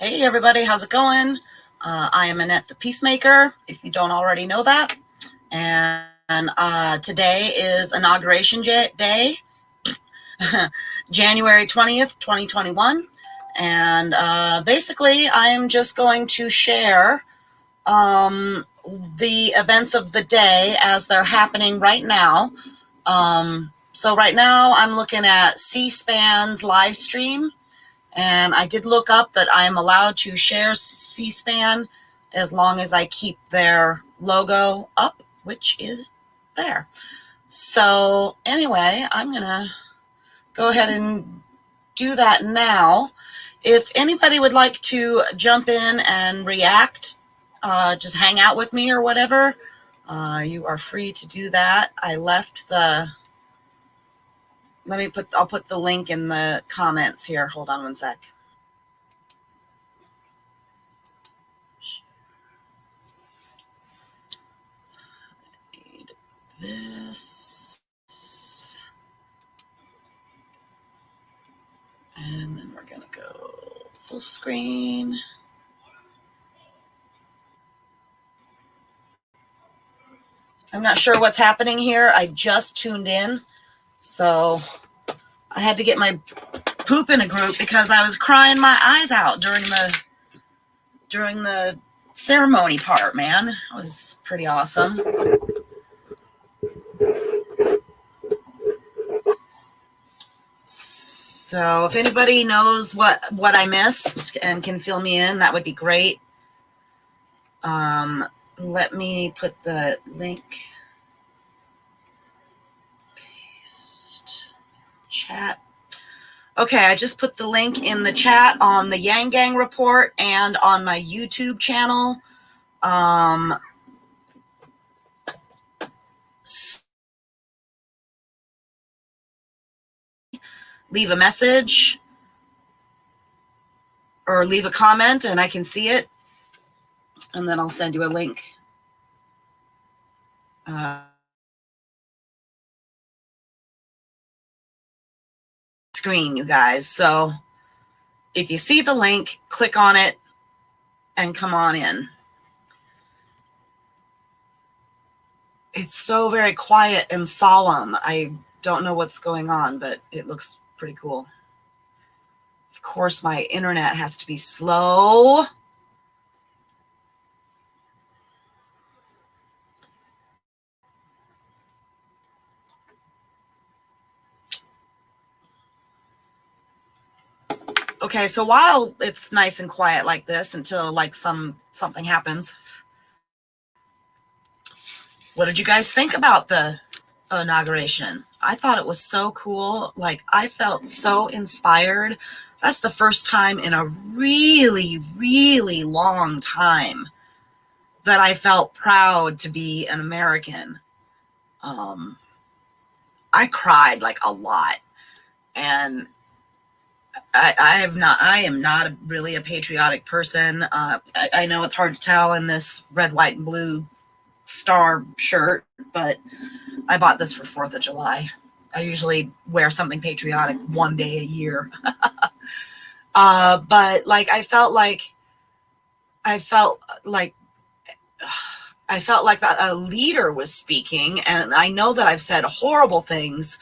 Hey everybody, how's it going? I am Annette the Peacemaker, if you don't already know that. And today is Inauguration Day, January 20th, 2021. And basically, I'm just going to share the events of the day as they're happening right now. So right now, I'm looking at C-SPAN's live stream. And I did look up that I am allowed to share C-SPAN as long as I keep their logo up, which is there. So anyway, I'm going to go ahead and do that now. If anybody would like to jump in and react, just hang out with me or whatever, you are free to do that. I left the... I'll put the link in the comments here. Hold on one sec. This, and then we're gonna go full screen. I'm not sure what's happening here. I just tuned in, so I had to get my poop in a group because I was crying my eyes out during the ceremony part, man. It was pretty awesome. So if anybody knows what I missed and can fill me in, that would be great. Let me put the link. Paste chat. Okay, I just put the link in the chat on the Yang Gang report and on my YouTube channel. Leave a message or leave a comment and I can see it, and then I'll send you a link. Screen, you guys. So if you see the link, click on it and come on in. It's so very quiet and solemn. I don't know what's going on, but it looks pretty cool. Of course, my internet has to be slow. Okay, so while it's nice and quiet like this until like something happens, what did you guys think about the inauguration? I thought it was so cool. Like, I felt so inspired. That's the first time in a really, really long time that I felt proud to be an American. I cried like a lot, and I am not really a patriotic person. I know it's hard to tell in this red, white, and blue star shirt, but I bought this for 4th of July. I usually wear something patriotic one day a year. But like, I felt like that a leader was speaking, and I know that I've said horrible things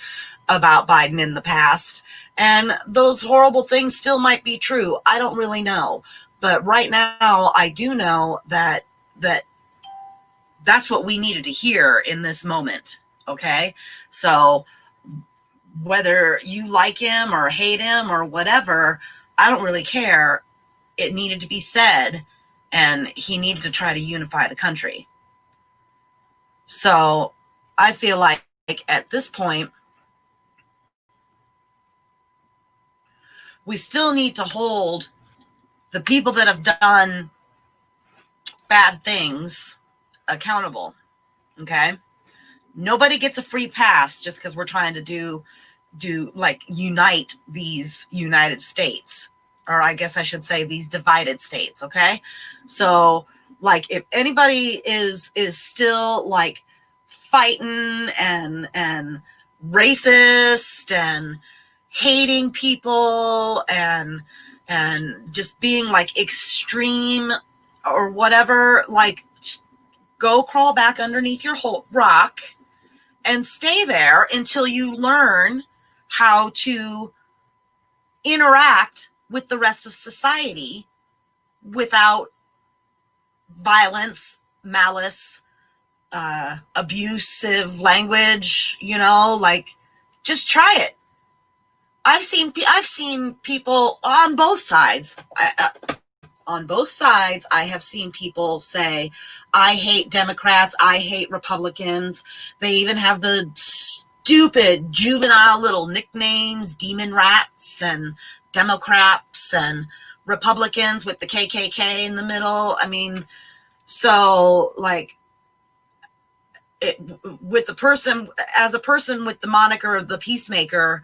about Biden in the past, and those horrible things still might be true. I don't really know. But right now, I do know that that's what we needed to hear in this moment, okay? So whether you like him or hate him or whatever, I don't really care. It needed to be said, and he needed to try to unify the country. So I feel like at this point, we still need to hold the people that have done bad things accountable, okay? Nobody gets a free pass just because we're trying to do like unite these United States, or I guess I should say these divided states, okay? So like, if anybody is still like fighting and racist and hating people and and just being like extreme or whatever, like just go crawl back underneath your rock and stay there until you learn how to interact with the rest of society without violence, malice, abusive language, like just try it. I've seen people on both sides. On both sides, I have seen people say, I hate Democrats, I hate Republicans. They even have the stupid juvenile little nicknames, demon rats and Democrats and Republicans with the KKK in the middle. I mean, so like with the person, as a person with the moniker the Peacemaker,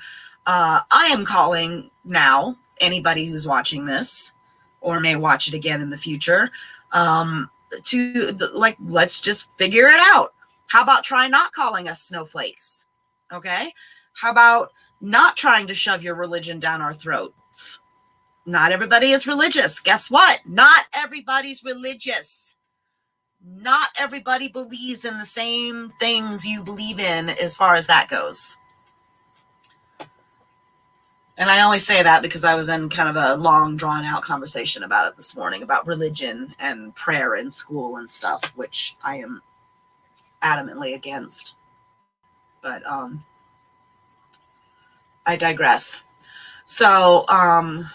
I am calling now anybody who's watching this or may watch it again in the future, let's just figure it out. How about try not calling us snowflakes? Okay. How about not trying to shove your religion down our throats? Not everybody is religious. Guess what? Not everybody's religious. Not everybody believes in the same things you believe in as far as that goes. And I only say that because I was in kind of a long, drawn-out conversation about it this morning, about religion and prayer in school and stuff, which I am adamantly against. But I digress. So I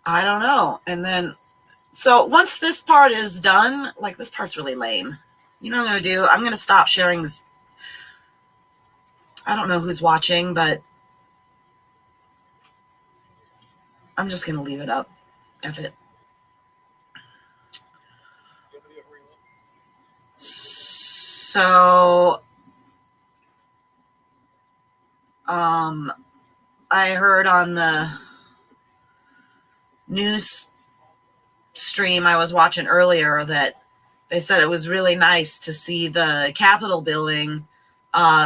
don't know. And then, so once this part is done, like this part's really lame. You know what I'm going to do? I'm going to stop sharing this. I don't know who's watching, but I'm just going to leave it up. F it. So, I heard on the news stream I was watching earlier that they said it was really nice to see the Capitol building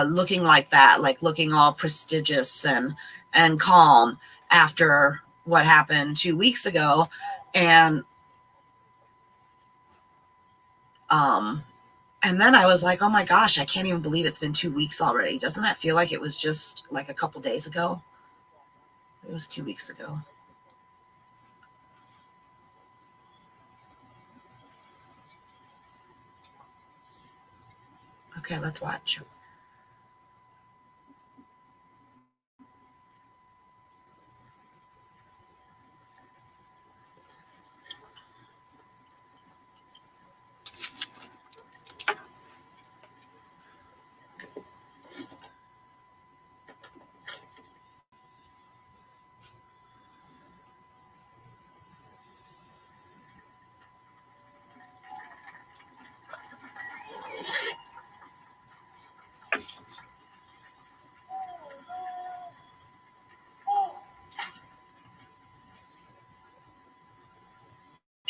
looking like that, like looking all prestigious and calm after what happened 2 weeks ago. And then I was like, oh my gosh, I can't even believe it's been 2 weeks already. Doesn't that feel like it was just like a couple days ago? It was 2 weeks ago. Okay, let's watch.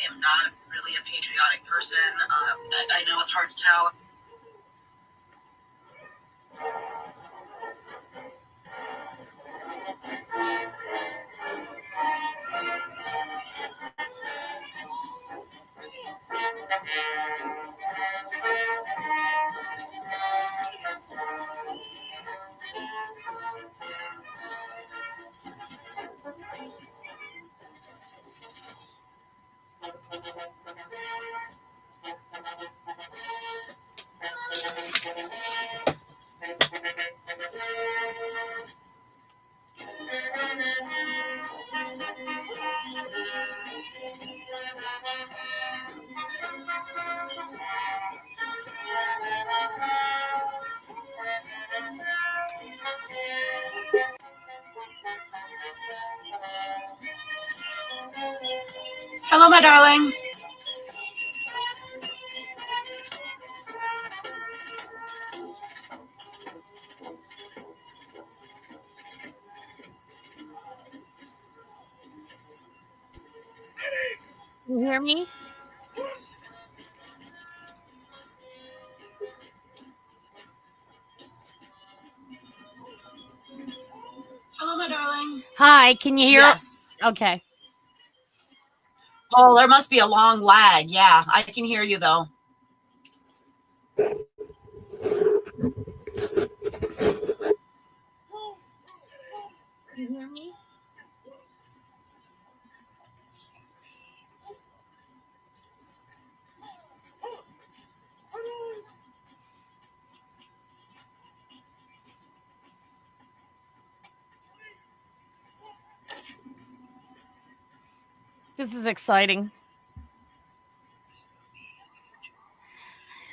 I'm not really a patriotic person. I know it's hard to tell. Hello, my darling. You hear me? Hello, my darling. Hi, can you hear? Yes. Okay. Oh, there must be a long lag. Yeah, I can hear you though. Can you hear me? This is exciting.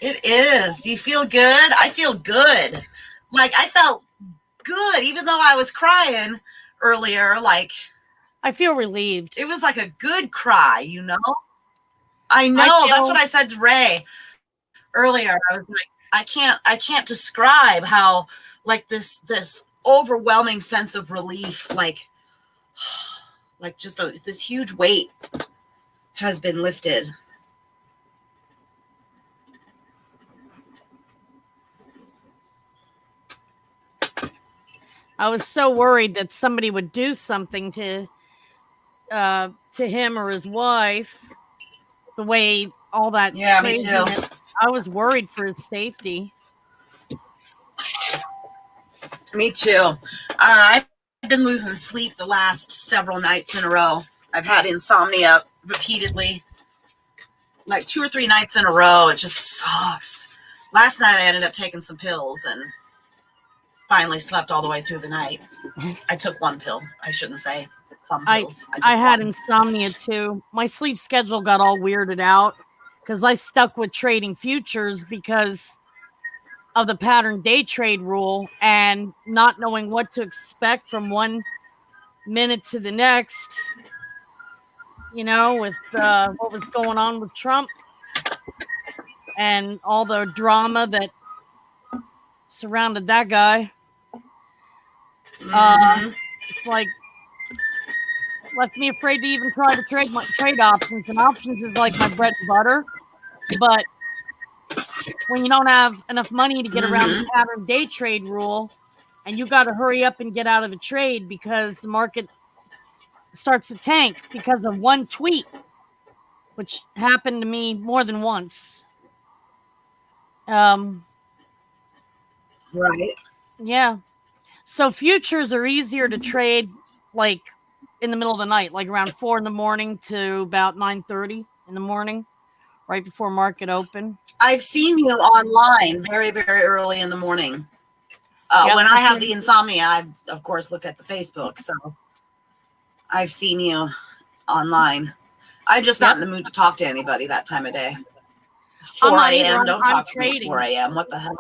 It is. Do you feel good? I feel good. Like I felt good, even though I was crying earlier. Like I feel relieved. it was like a good cry, you know? I know. That's what I said to Ray earlier. I was like, I can't describe how like this overwhelming sense of relief, like just this huge weight has been lifted. I was so worried that somebody would do something to him or his wife. The way all that Me too. craziness, I was worried for his safety. Me too. I've been losing sleep the last several nights in a row. I've had insomnia repeatedly, like 2 or 3 nights in a row. It just sucks. Last night I ended up taking some pills and finally slept all the way through the night. I took one pill. I shouldn't say some pills. I had insomnia too. My sleep schedule got all weirded out because I stuck with trading futures because of the pattern day trade rule and not knowing what to expect from one minute to the next, you know, with what was going on with Trump and all the drama that surrounded that guy. It's like left me afraid to even try to trade options, and options is like my bread and butter. But when you don't have enough money to get around the pattern day trade rule, and you got to hurry up and get out of a trade because the market starts to tank because of one tweet, which happened to me more than once. Right. Yeah. So futures are easier to trade like in the middle of the night, like around 4 a.m. to about 9:30 in the morning, right before market open. I've seen you online very, very early in the morning. When I have the insomnia, I, of course, look at the Facebook. So I've seen you online. I'm just not in the mood to talk to anybody that time of day. 4 a.m. Don't talk to me at 4 a.m. What the hell?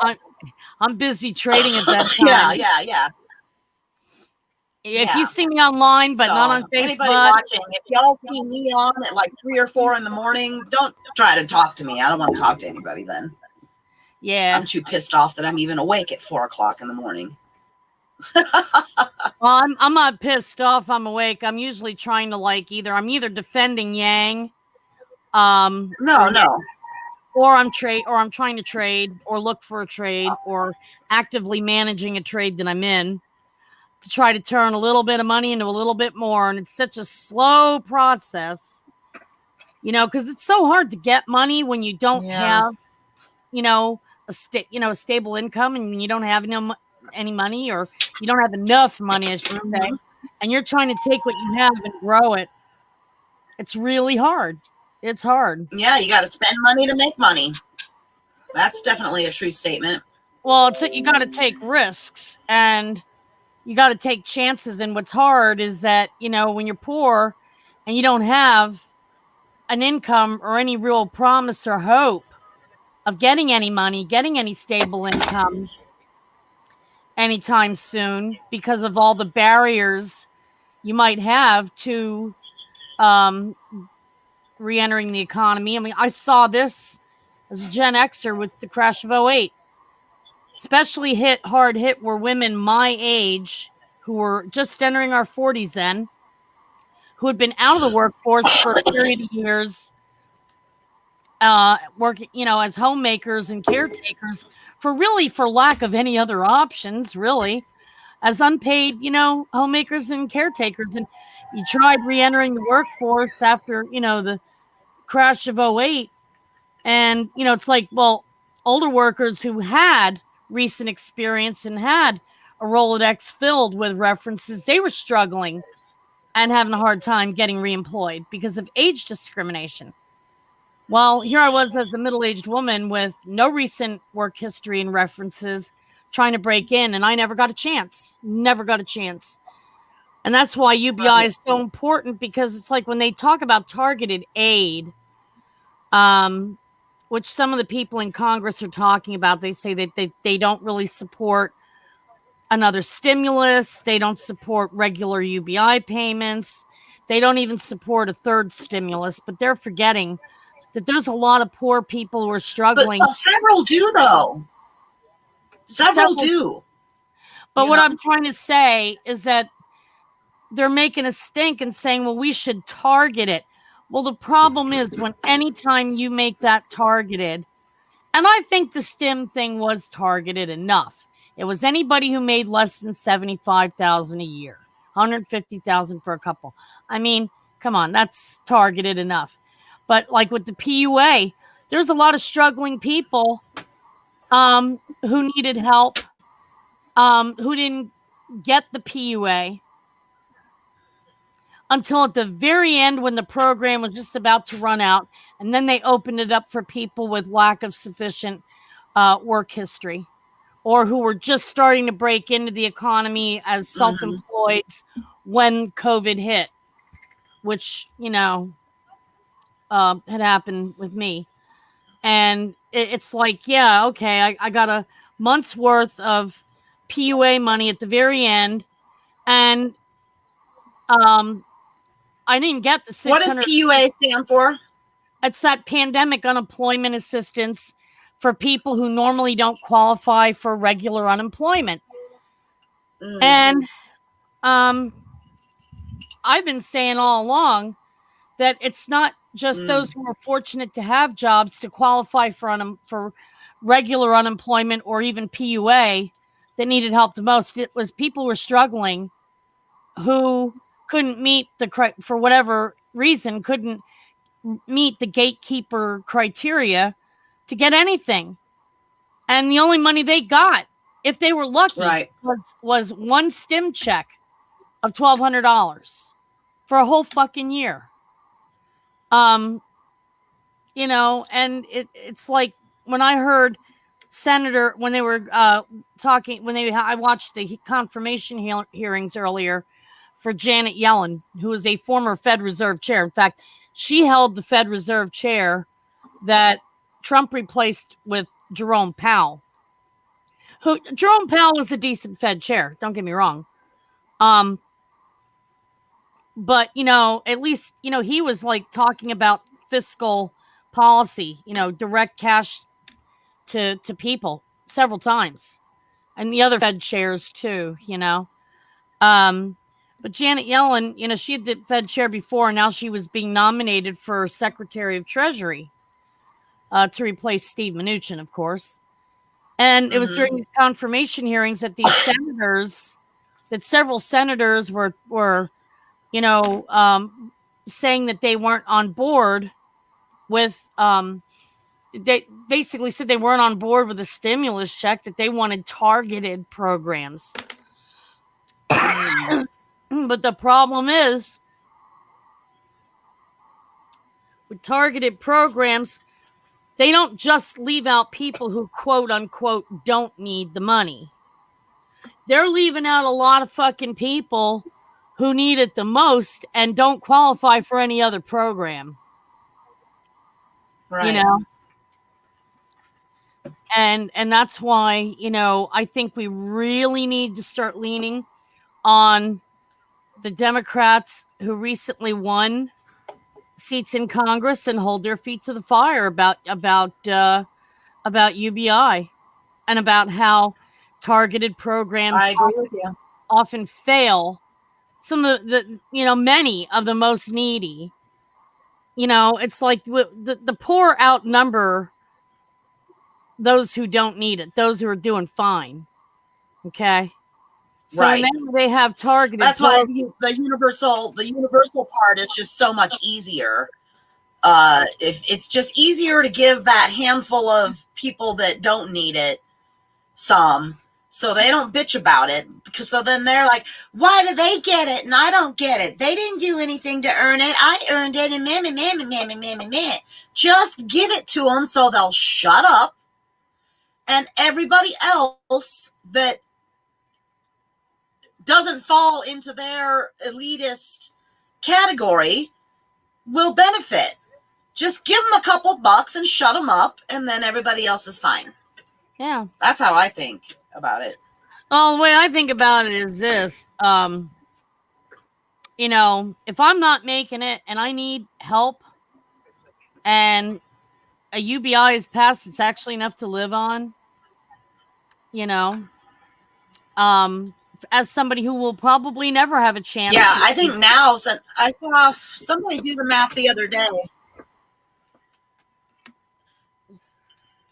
I'm busy trading at that time. Yeah. If you see me online, but not on Facebook. Anybody watching, if y'all see me on at like 3 or 4 in the morning, don't try to talk to me. I don't want to talk to anybody then. Yeah. I'm too pissed off that I'm even awake at 4 o'clock in the morning. Well, I'm not pissed off. I'm awake. I'm usually trying to I'm either defending Yang, No. or I'm trying to trade or look for a trade or actively managing a trade that I'm in to try to turn a little bit of money into a little bit more. And it's such a slow process, because it's so hard to get money when you don't have, a stable income, and you don't have any money, or you don't have enough money, I should say, and you're trying to take what you have and grow it. It's really hard. It's hard. Yeah, you got to spend money to make money. That's definitely a true statement. Well, you got to take risks and you got to take chances. And what's hard is that, when you're poor and you don't have an income or any real promise or hope of getting any money, getting any stable income anytime soon because of all the barriers you might have to re-entering the economy. I mean, I saw this as a Gen Xer with the crash of 2008. Especially hard hit were women my age who were just entering our 40s then, who had been out of the workforce for a period of years, working, as homemakers and caretakers for lack of any other options, really. as unpaid, homemakers and caretakers. And you tried re-entering the workforce after, the crash of '08. And, it's like, well, older workers who had recent experience and had a Rolodex filled with references, they were struggling and having a hard time getting reemployed because of age discrimination. Well, here I was as a middle-aged woman with no recent work history and references trying to break in, and I never got a chance. Never got a chance. And that's why UBI is so important, because it's like when they talk about targeted aid, which some of the people in Congress are talking about, they say that they don't really support another stimulus. They don't support regular UBI payments. They don't even support a third stimulus, but they're forgetting that there's a lot of poor people who are struggling. But several do, though. Several do. But what I'm trying to say is that they're making a stink and saying, well, we should target it. Well, the problem is when anytime you make that targeted, and I think the stim thing was targeted enough. It was anybody who made less than $75,000 a year, $150,000 for a couple. I mean, come on, that's targeted enough. But like with the PUA, there's a lot of struggling people who needed help, who didn't get the PUA until at the very end when the program was just about to run out. And then they opened it up for people with lack of sufficient work history, or who were just starting to break into the economy as self-employed when COVID hit, which, had happened with me. And it's like, yeah, okay, I got a month's worth of PUA money at the very end. And I didn't get the $600. What does PUA stand for? It's that pandemic unemployment assistance for people who normally don't qualify for regular unemployment. And I've been saying all along that it's not just those who are fortunate to have jobs to qualify for regular unemployment or even PUA that needed help the most. It was people who were struggling who couldn't meet for whatever reason, couldn't meet the gatekeeper criteria to get anything. And the only money they got, if they were lucky, was one stim check of $1,200 for a whole fucking year. And it's like when I heard Senator, when they were talking, I watched the confirmation hearings earlier for Janet Yellen, who is a former Fed Reserve chair. In fact, she held the Fed Reserve chair that Trump replaced with Jerome Powell. Jerome Powell was a decent Fed chair, don't get me wrong. But, at least, he was like talking about fiscal policy, direct cash to people several times. And the other Fed chairs too, But Janet Yellen, she had the Fed chair before, and now she was being nominated for Secretary of Treasury to replace Steve Mnuchin, of course. And it was during these confirmation hearings that these several senators were saying that they weren't on board with, they basically said they weren't on board with a stimulus check, that they wanted targeted programs. But the problem is, with targeted programs, they don't just leave out people who, quote unquote, don't need the money. They're leaving out a lot of fucking people who need it the most and don't qualify for any other program. Right. And that's why, I think we really need to start leaning on the Democrats who recently won seats in Congress and hold their feet to the fire about UBI and about how targeted programs often fail some of the many of the most needy. It's like the poor outnumber those who don't need it, those who are doing fine. Okay. So Right. now they have targeted That's why programs. the universal part is just so much easier. If it's just easier to give that handful of people that don't need it some, so they don't bitch about it, because so then they're like, why do they get it and I don't get it? They didn't do anything to earn it. I earned it, and meh. Just give it to them so they'll shut up, and everybody else that doesn't fall into their elitist category will benefit. Just give them a couple bucks and shut them up, and then everybody else is fine. Yeah. That's how I think about it. Well, the way I think about it is this. If I'm not making it and I need help and a UBI is passed, it's actually enough to live on, you know, um, as somebody who will probably never have a chance Yeah, to. I think now, I saw somebody do the math the other day.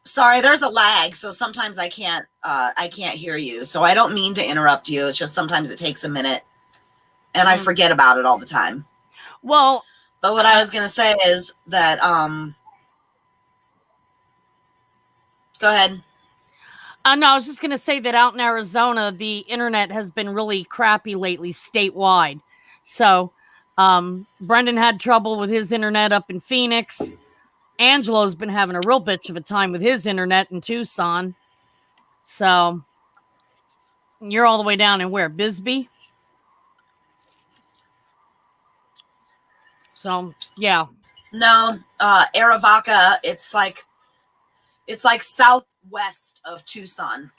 Sorry, there's a lag, so sometimes I can't hear you. So I don't mean to interrupt you. It's just sometimes it takes a minute, and I forget about it all the time. Well, but what I was gonna say is that go ahead. no, I was just going to say that out in Arizona, the internet has been really crappy lately statewide. So, Brendan had trouble with his internet up in Phoenix. Angelo's been having a real bitch of a time with his internet in Tucson. So, you're all the way down in where? Bisbee? So, yeah. No, Arivaca, it's like southwest of Tucson.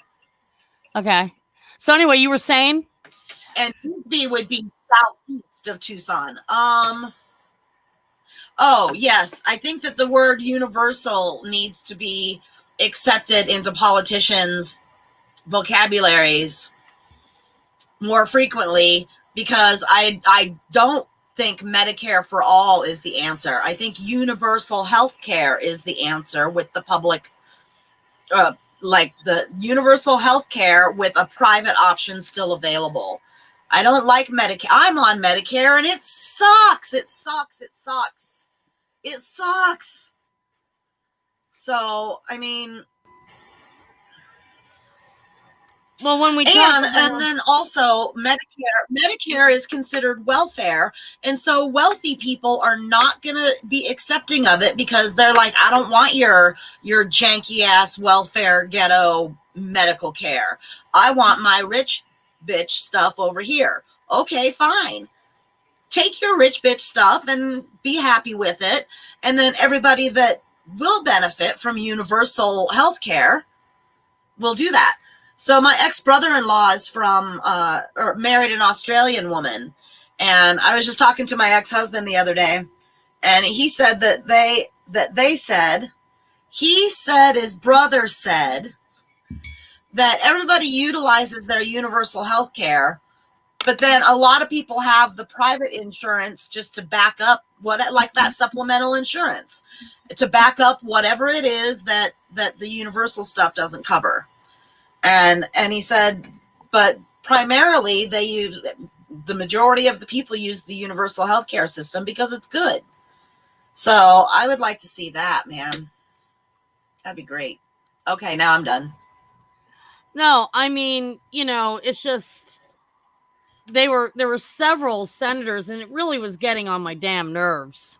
Okay. So, anyway, you were saying? And Bisbee would be southeast of Tucson. Oh, yes. I think that the word universal needs to be accepted into politicians' vocabularies more frequently, because I don't think Medicare for all is the answer. I think universal health care is the answer, with the public, like the universal health care with a private option still available. I don't like Medicare. I'm on Medicare and it sucks. It sucks. It sucks. It sucks. So, I mean, Well, when we talk about... and then also Medicare is considered welfare, and so wealthy people are not going to be accepting of it, because they're like, I don't want your janky ass welfare ghetto medical care. I want my rich bitch stuff over here. Okay, fine. Take your rich bitch stuff and be happy with it, and then everybody that will benefit from universal health care will do that. So my ex-brother-in-law is from or married an Australian woman, and I was just talking to my ex-husband the other day, and he said that he said his brother said that everybody utilizes their universal health care, but then a lot of people have the private insurance just to back up like that supplemental insurance, to back up whatever it is that the universal stuff doesn't cover. And he said, but primarily the majority of the people use the universal healthcare system because it's good. So I would like to see that, man. That'd be great. Okay, now I'm done. No, I mean, it's just there were several senators, and it really was getting on my damn nerves.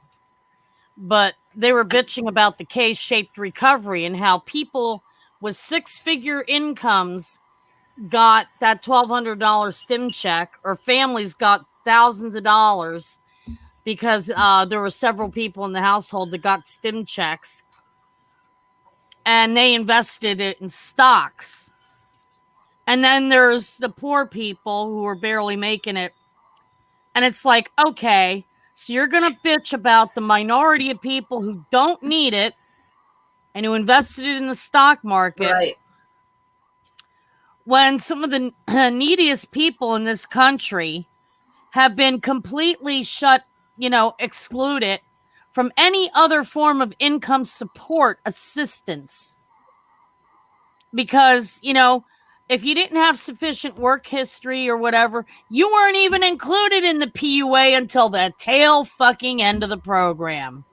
But they were bitching about the K-shaped recovery and how people with six-figure incomes got that $1,200 stim check, or families got thousands of dollars, because there were several people in the household that got stim checks, and they invested it in stocks. And then there's the poor people who are barely making it. And it's like, okay, so you're going to bitch about the minority of people who don't need it and who invested it in the stock market, Right. when some of the neediest people in this country have been completely excluded from any other form of income support assistance. Because, if you didn't have sufficient work history or whatever, you weren't even included in the PUA until the tail fucking end of the program.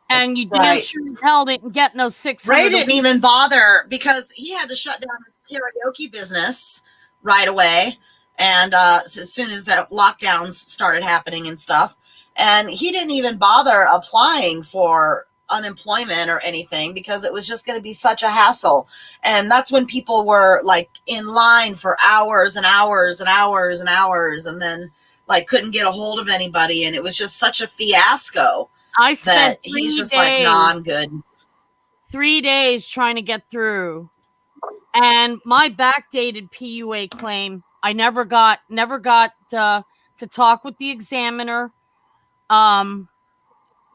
And you damn Right. sure as hell didn't get no 600. Ray didn't even bother because he had to shut down his karaoke business right away. And as soon as that lockdowns started happening and stuff, and he didn't even bother applying for unemployment or anything because it was just going to be such a hassle. And that's when people were like in line for hours and hours and hours and hours, and then like couldn't get a hold of anybody, and it was just such a fiasco. I spent that he's just like, nah, I'm good. 3 days trying to get through. And my backdated PUA claim, I never got to talk with the examiner.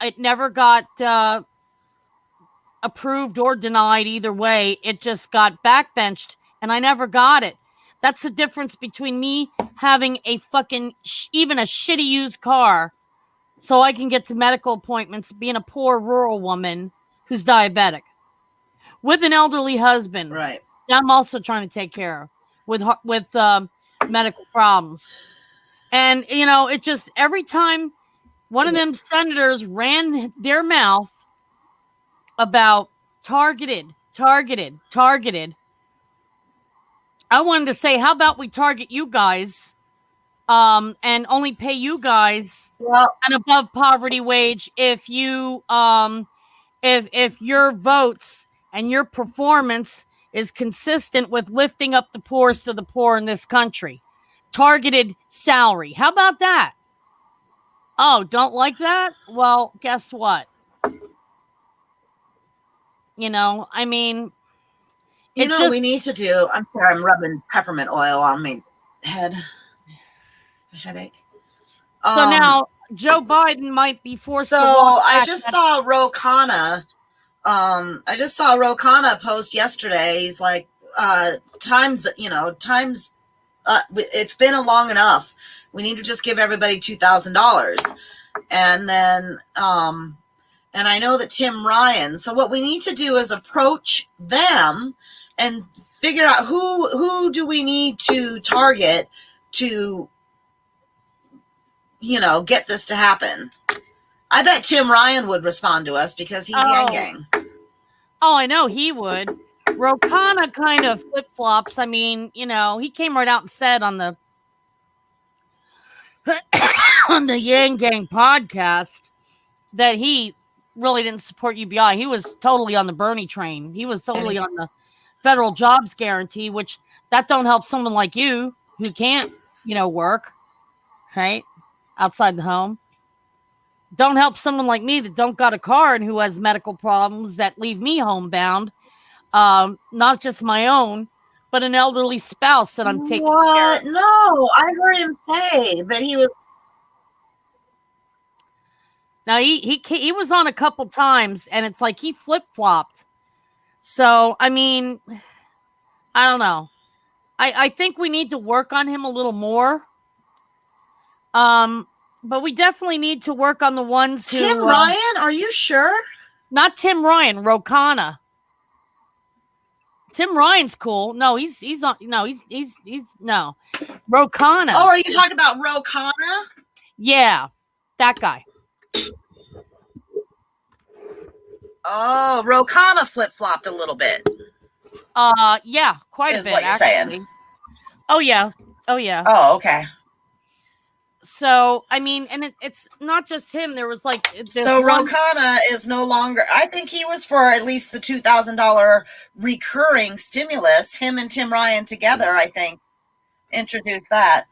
It never got approved or denied either way. It just got backbenched, and I never got it. That's the difference between me having a fucking even a shitty used car so I can get to medical appointments, being a poor rural woman who's diabetic with an elderly husband. Right. That I'm also trying to take care of with medical problems. And, you know, it just every time one of them senators ran their mouth about targeted, I wanted to say, how about we target you guys and only pay you guys an above poverty wage if you if your votes and your performance is consistent with lifting up the poorest of the poor in this country. Targeted salary. How about that? Oh, don't like that? Well, guess what? You know, I mean, we need to do. I'm sorry, I'm rubbing peppermint oil on my head. Headache. So now Joe Biden might be forced to walk back. I just saw Ro Khanna. I just saw Ro Khanna post yesterday. He's like, times. It's been long enough. We need to just give everybody $2,000, and then, and I know that Tim Ryan. So what we need to do is approach them and figure out who do we need to target to, get this to happen. I bet Tim Ryan would respond to us because he's Yang Gang. Oh, I know he would. Ro Khanna kind of flip-flops. I mean, he came right out and said on the Yang Gang podcast that he really didn't support UBI. He was totally on the Bernie train. He was totally on the federal jobs guarantee, which that don't help someone like you who can't, work, right? Outside the home. Don't help someone like me that don't got a car and who has medical problems that leave me homebound. Not just my own, but an elderly spouse that I'm taking care of. No, I heard him say that he was. Now he was on a couple times, and it's like he flip-flopped. So, I mean, I don't know. I think we need to work on him a little more. But we definitely need to work on the ones who... Tim Ryan? Are you sure? Not Tim Ryan, Ro Khanna. Tim Ryan's cool. No, he's on... No, he's no. Ro Khanna. Oh, are you talking about Ro Khanna? Yeah, that guy. Oh, Ro Khanna flip-flopped a little bit. Yeah, quite a bit, what you're actually. saying. Oh, yeah. Oh, okay. So, I mean, and it's not just him. There was like... So Ro Khanna is no longer... I think he was for at least the $2,000 recurring stimulus. Him and Tim Ryan together, I think, introduced that.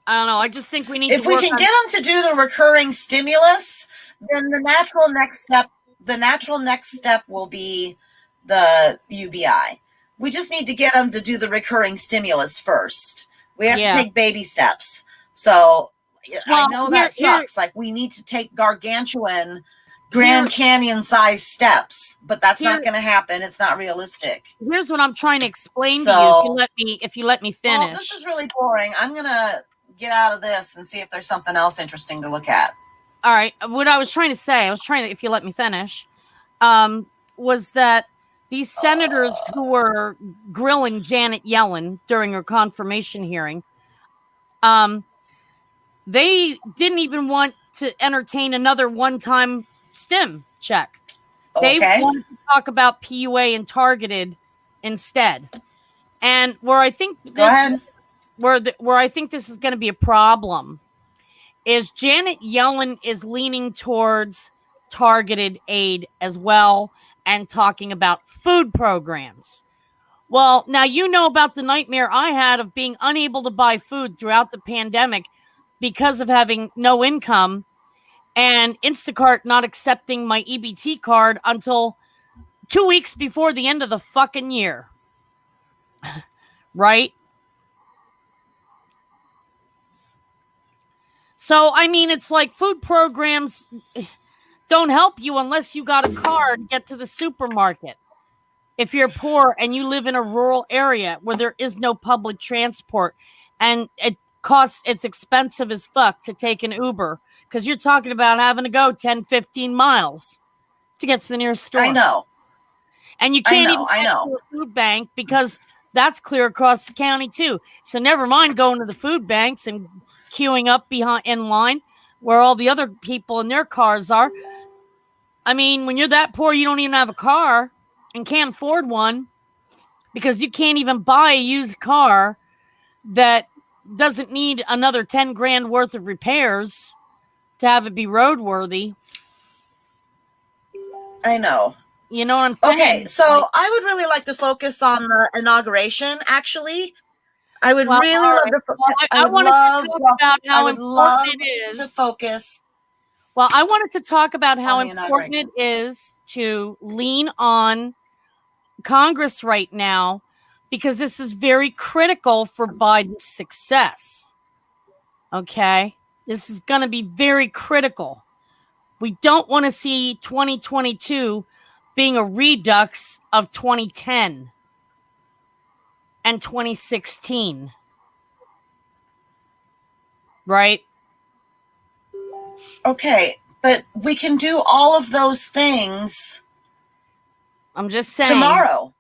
I don't know. I just think we need if to we can get them to do the recurring stimulus, then the natural next step will be the UBI. We just need to get them to do the recurring stimulus first. We have to take baby steps. So I know that sucks. Like, we need to take gargantuan Grand Canyon size steps, but that's not going to happen. It's not realistic. Here's what I'm trying to explain to you. If you let me finish. Well, this is really boring. I'm going to get out of this and see if there's something else interesting to look at. All right. What I was trying to say, if you let me finish, was that these senators who were grilling Janet Yellen during her confirmation hearing, they didn't even want to entertain another one-time stim check. They Okay. wanted to talk about PUA and targeted instead. And where I think Go ahead. where I think this is going to be a problem is Janet Yellen is leaning towards targeted aid as well and talking about food programs. Well, now you know about the nightmare I had of being unable to buy food throughout the pandemic because of having no income and Instacart not accepting my EBT card until 2 weeks before the end of the fucking year. Right? So, I mean, it's like food programs don't help you unless you got a car to get to the supermarket. If you're poor and you live in a rural area where there is no public transport and it's expensive as fuck to take an Uber because you're talking about having to go 10, 15 miles to get to the nearest store. I know. And you can't even get to a food bank because that's clear across the county too. So never mind going to the food banks and queuing up behind in line where all the other people in their cars are. I mean, when you're that poor, you don't even have a car and can't afford one because you can't even buy a used car that doesn't need another 10 grand worth of repairs to have it be roadworthy. I know. You know what I'm saying? Okay, so I would really like to focus on the inauguration, actually. I would really love to. I wanted to talk about how important it is to focus. Well, I wanted to talk about how the important it is to lean on Congress right now because this is very critical for Biden's success. Okay? This is going to be very critical. We don't want to see 2022 being a redux of 2010 and 2016. Right? Okay, but we can do all of those things. I'm just saying. Tomorrow,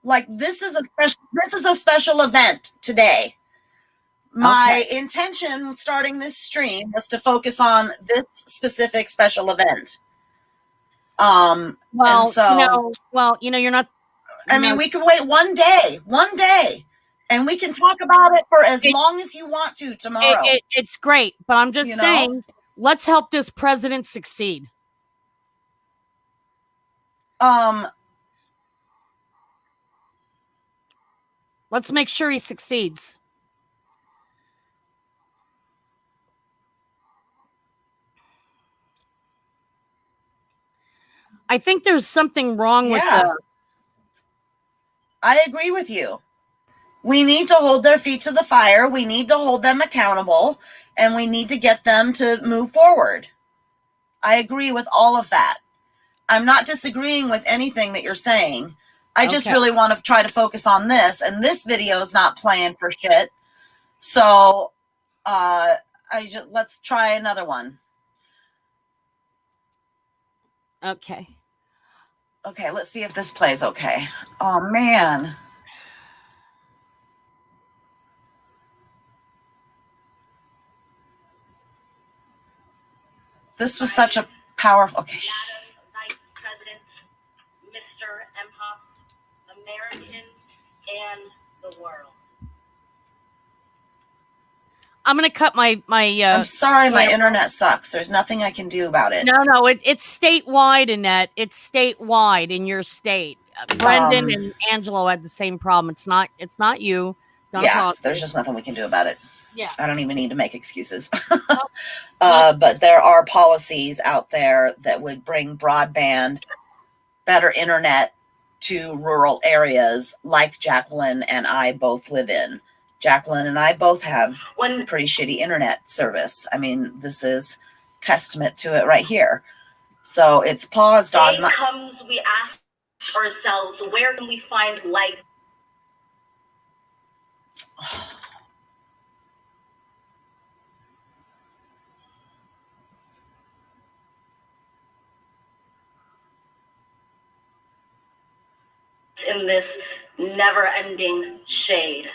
like this is a special event today. My intention starting this stream was to focus on this specific special event. You're not. I mean, we can wait one day, and we can talk about it for as long as you want to tomorrow. It's great, but I'm just saying, let's help this president succeed. Let's make sure he succeeds. I think there's something wrong with that. I agree with you. We need to hold their feet to the fire. We need to hold them accountable, and we need to get them to move forward. I agree with all of that. I'm not disagreeing with anything that you're saying. I just really want to try to focus on this, and this video is not playing for shit. So, let's try another one. Okay, let's see if this plays okay. Oh, man. This was such a powerful... Okay. Vice President, Mr. Emhoff, Americans, and the world. I'm going to cut my I'm sorry, my internet sucks. There's nothing I can do about it. No, it's statewide, Annette. It's statewide in your state. Brendan and Angelo had the same problem. It's not you. There's just nothing we can do about it. Yeah. I don't even need to make excuses. But there are policies out there that would bring broadband, better internet to rural areas like Jacqueline and I both live in. Jacqueline and I both have pretty shitty internet service. I mean, this is testament to it right here. So it's paused on... we ask ourselves, where can we find light? in this never-ending shade.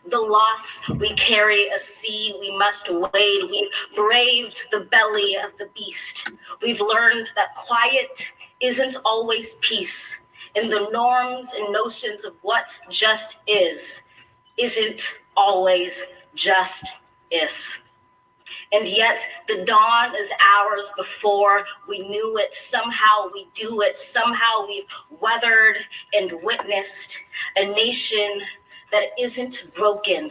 The loss we carry, a sea we must wade. We've braved the belly of the beast. We've learned that quiet isn't always peace, and the norms and notions of what just isn't always just is. And yet the dawn is ours before we knew it. Somehow we do it. Somehow we've weathered and witnessed a nation that isn't broken,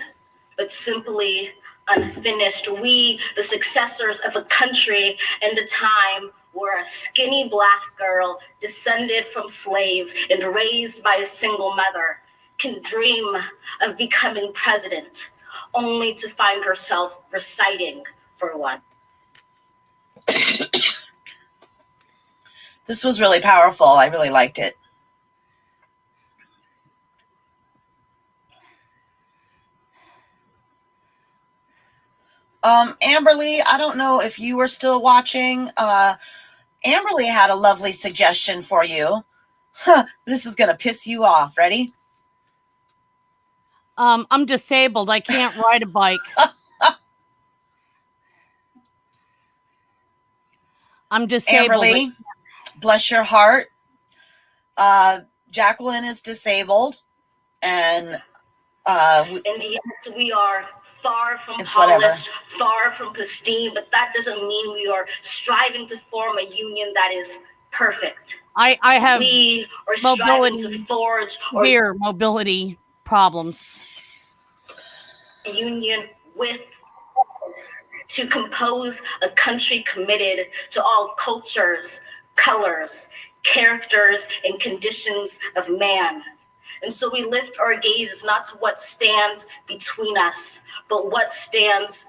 but simply unfinished. We, the successors of a country and a time where a skinny Black girl descended from slaves and raised by a single mother can dream of becoming president, only to find herself reciting for one. This was really powerful. I really liked it. Amberly, I don't know if you were still watching. Amberly had a lovely suggestion for you. This is going to piss you off. Ready? I'm disabled. I can't ride a bike. I'm disabled. Amberly, bless your heart. Jacqueline is disabled, and yes, we are far from polished, far from pristine, but that doesn't mean we are striving to form a union that is perfect. I have we are striving to forge mobility problems. A union with us to compose a country committed to all cultures, colors, characters, and conditions of man. And so we lift our gaze not to what stands between us, but what stands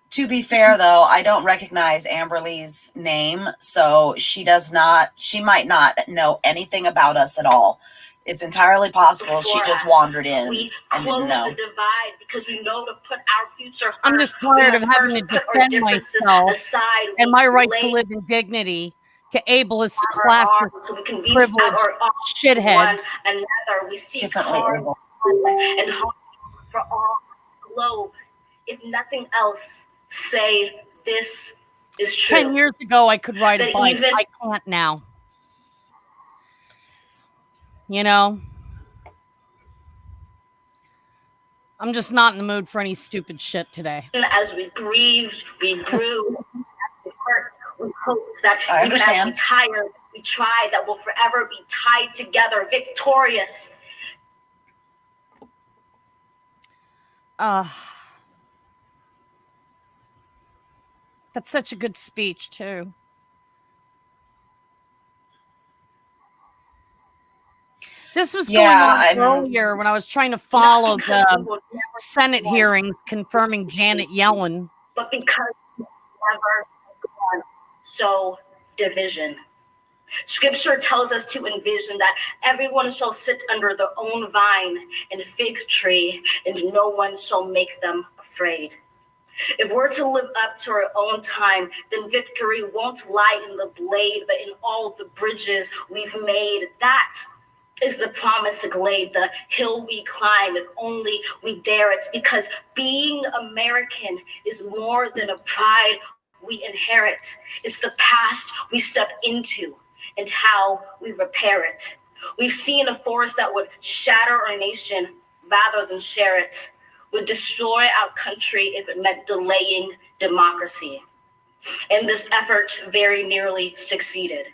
to be fair, though, I don't recognize Amberly's name, so she might not know anything about us at all. It's entirely possible she just wandered in. We close the divide because we know to put our future first. I'm just tired of having to defend myself aside, and my right to live in dignity to ableist, classist, so we can reach privileged shitheads. Another, we see differently able. And hope for all the globe. If nothing else, say this is true. 10 years ago, I could ride a bike. I can't now. You know? I'm just not in the mood for any stupid shit today. As we grieved, we grew, we hurt, we hoped that even as we tired, we tried, that we'll forever be tied together, victorious. That's such a good speech, too. This was going on earlier when I was trying to follow the Senate hearings confirming Janet Yellen. But because we never sow division. Scripture tells us to envision that everyone shall sit under their own vine and fig tree, and no one shall make them afraid. If we're to live up to our own time, then victory won't lie in the blade, but in all the bridges we've made. That is the promised glade, the hill we climb, if only we dare it, because being American is more than a pride we inherit. It's the past we step into and how we repair it. We've seen a force that would shatter our nation rather than share it, would destroy our country if it meant delaying democracy. And this effort very nearly succeeded.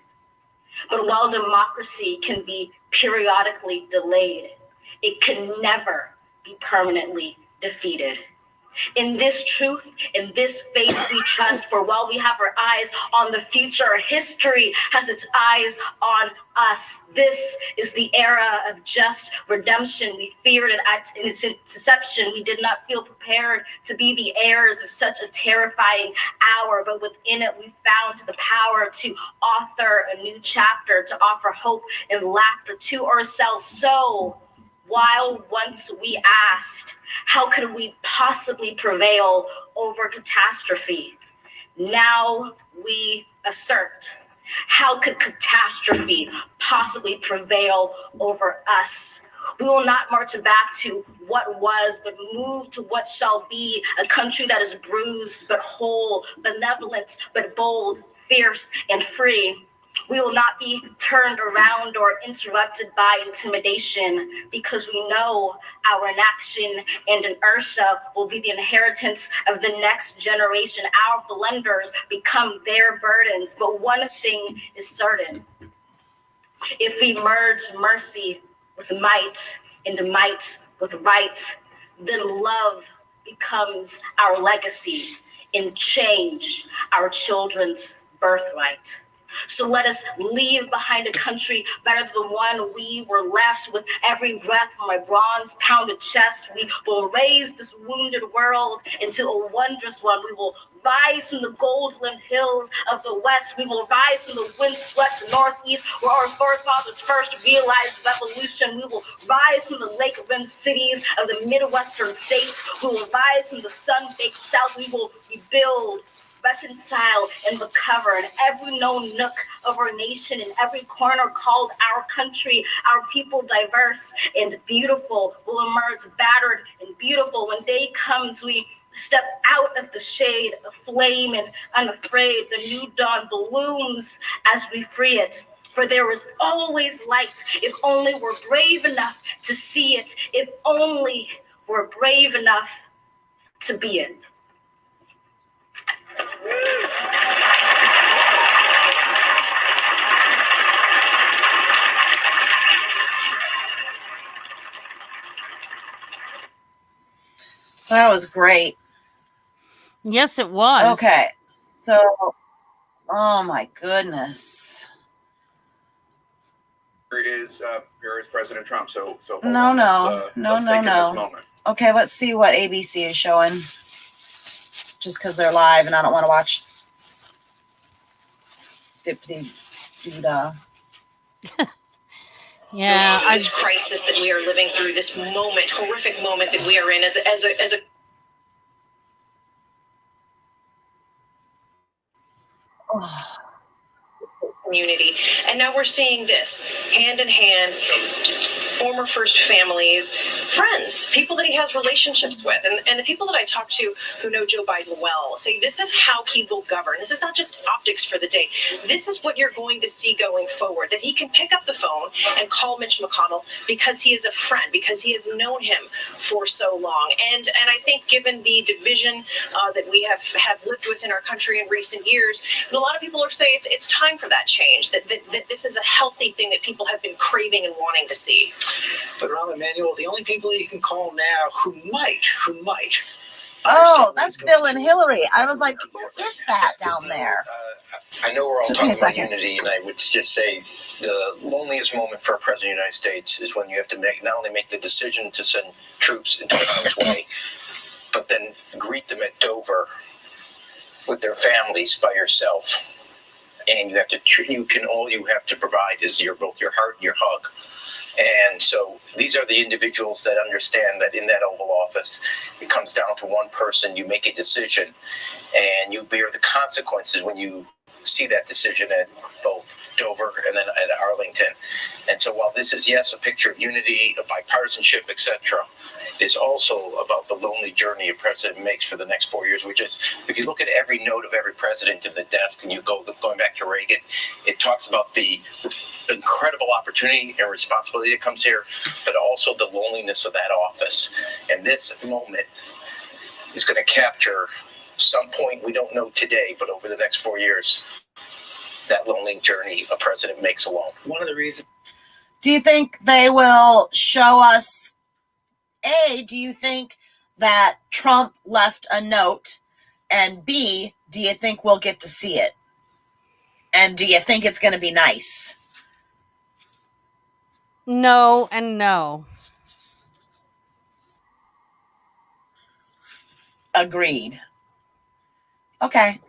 But while democracy can be periodically delayed, it can never be permanently defeated. In this truth, in this faith we trust, for while we have our eyes on the future, history has its eyes on us. This is the era of just redemption. We feared it in its inception. We did not feel prepared to be the heirs of such a terrifying hour, but within it we found the power to author a new chapter, to offer hope and laughter to ourselves. So, while once we asked, how could we possibly prevail over catastrophe? Now we assert, how could catastrophe possibly prevail over us? We will not march back to what was, but move to what shall be, a country that is bruised but whole, benevolent but bold, fierce and free. We will not be turned around or interrupted by intimidation, because we know our inaction and inertia will be the inheritance of the next generation. Our blunders become their burdens. But one thing is certain: if we merge mercy with might and might with right, then love becomes our legacy and change our children's birthright. So let us leave behind a country better than the one we were left. With every breath from my bronze pounded chest, we will raise this wounded world into a wondrous one. We will rise from the gold-limbed hills of the west. We will rise from the wind-swept northeast, where our forefathers first realized revolution. We will rise from the lake-rimmed cities of the Midwestern states. We will rise from the sun-baked south. We will rebuild, reconcile, and recover in every known nook of our nation, in every corner called our country. Our people, diverse and beautiful, will emerge battered and beautiful. When day comes, we step out of the shade, aflame and unafraid. The new dawn blooms as we free it. For there is always light, if only we're brave enough to see it, if only we're brave enough to be it. That was great. Yes, it was. Okay, so, oh my goodness. Here is President Trump. So hold No, on. no, Let's no, take in this no. moment. Okay, let's see what ABC is showing. Just because they're live and I don't want to watch dip-dee-doo-dah. Yeah, this crisis that we are living through, this moment, horrific moment that we are in as a Oh. community. And now we're seeing this hand in hand, former first families, friends, people that he has relationships with. And the people that I talk to who know Joe Biden well say this is how he will govern. This is not just optics for the day. This is what you're going to see going forward, that he can pick up the phone and call Mitch McConnell because he is a friend, because he has known him for so long. And I think given the division that we have lived with in our country in recent years, a lot of people are saying it's time for that change, that this is a healthy thing that people have been craving and wanting to see. But Rahm Emanuel, the only people you can call now who might. Oh, that's Bill and Hillary. I was like, who is that down there? I know we're all talking about unity, and I would just say the loneliest moment for a president of the United States is when you have to not only make the decision to send troops into harm's way, but then greet them at Dover with their families by yourself. And all you have to provide is both your heart and your hug. And so these are the individuals that understand that in that Oval Office, it comes down to one person. You make a decision, and you bear the consequences when you see that decision at both Dover and then at Arlington. And so while this is, yes, a picture of unity, of bipartisanship, etc., it is also about the lonely journey a president makes for the next 4 years, which is, if you look at every note of every president in the desk and you going back to Reagan, it talks about the incredible opportunity and responsibility that comes here, but also the loneliness of that office. And this moment is going to capture some point, we don't know today, but over the next 4 years, that lonely journey a president makes alone. One of the reasons. Do you think they will show us, do you think that Trump left a note? And B, do you think we'll get to see it? And do you think it's going to be nice? No and no. Agreed. Okay,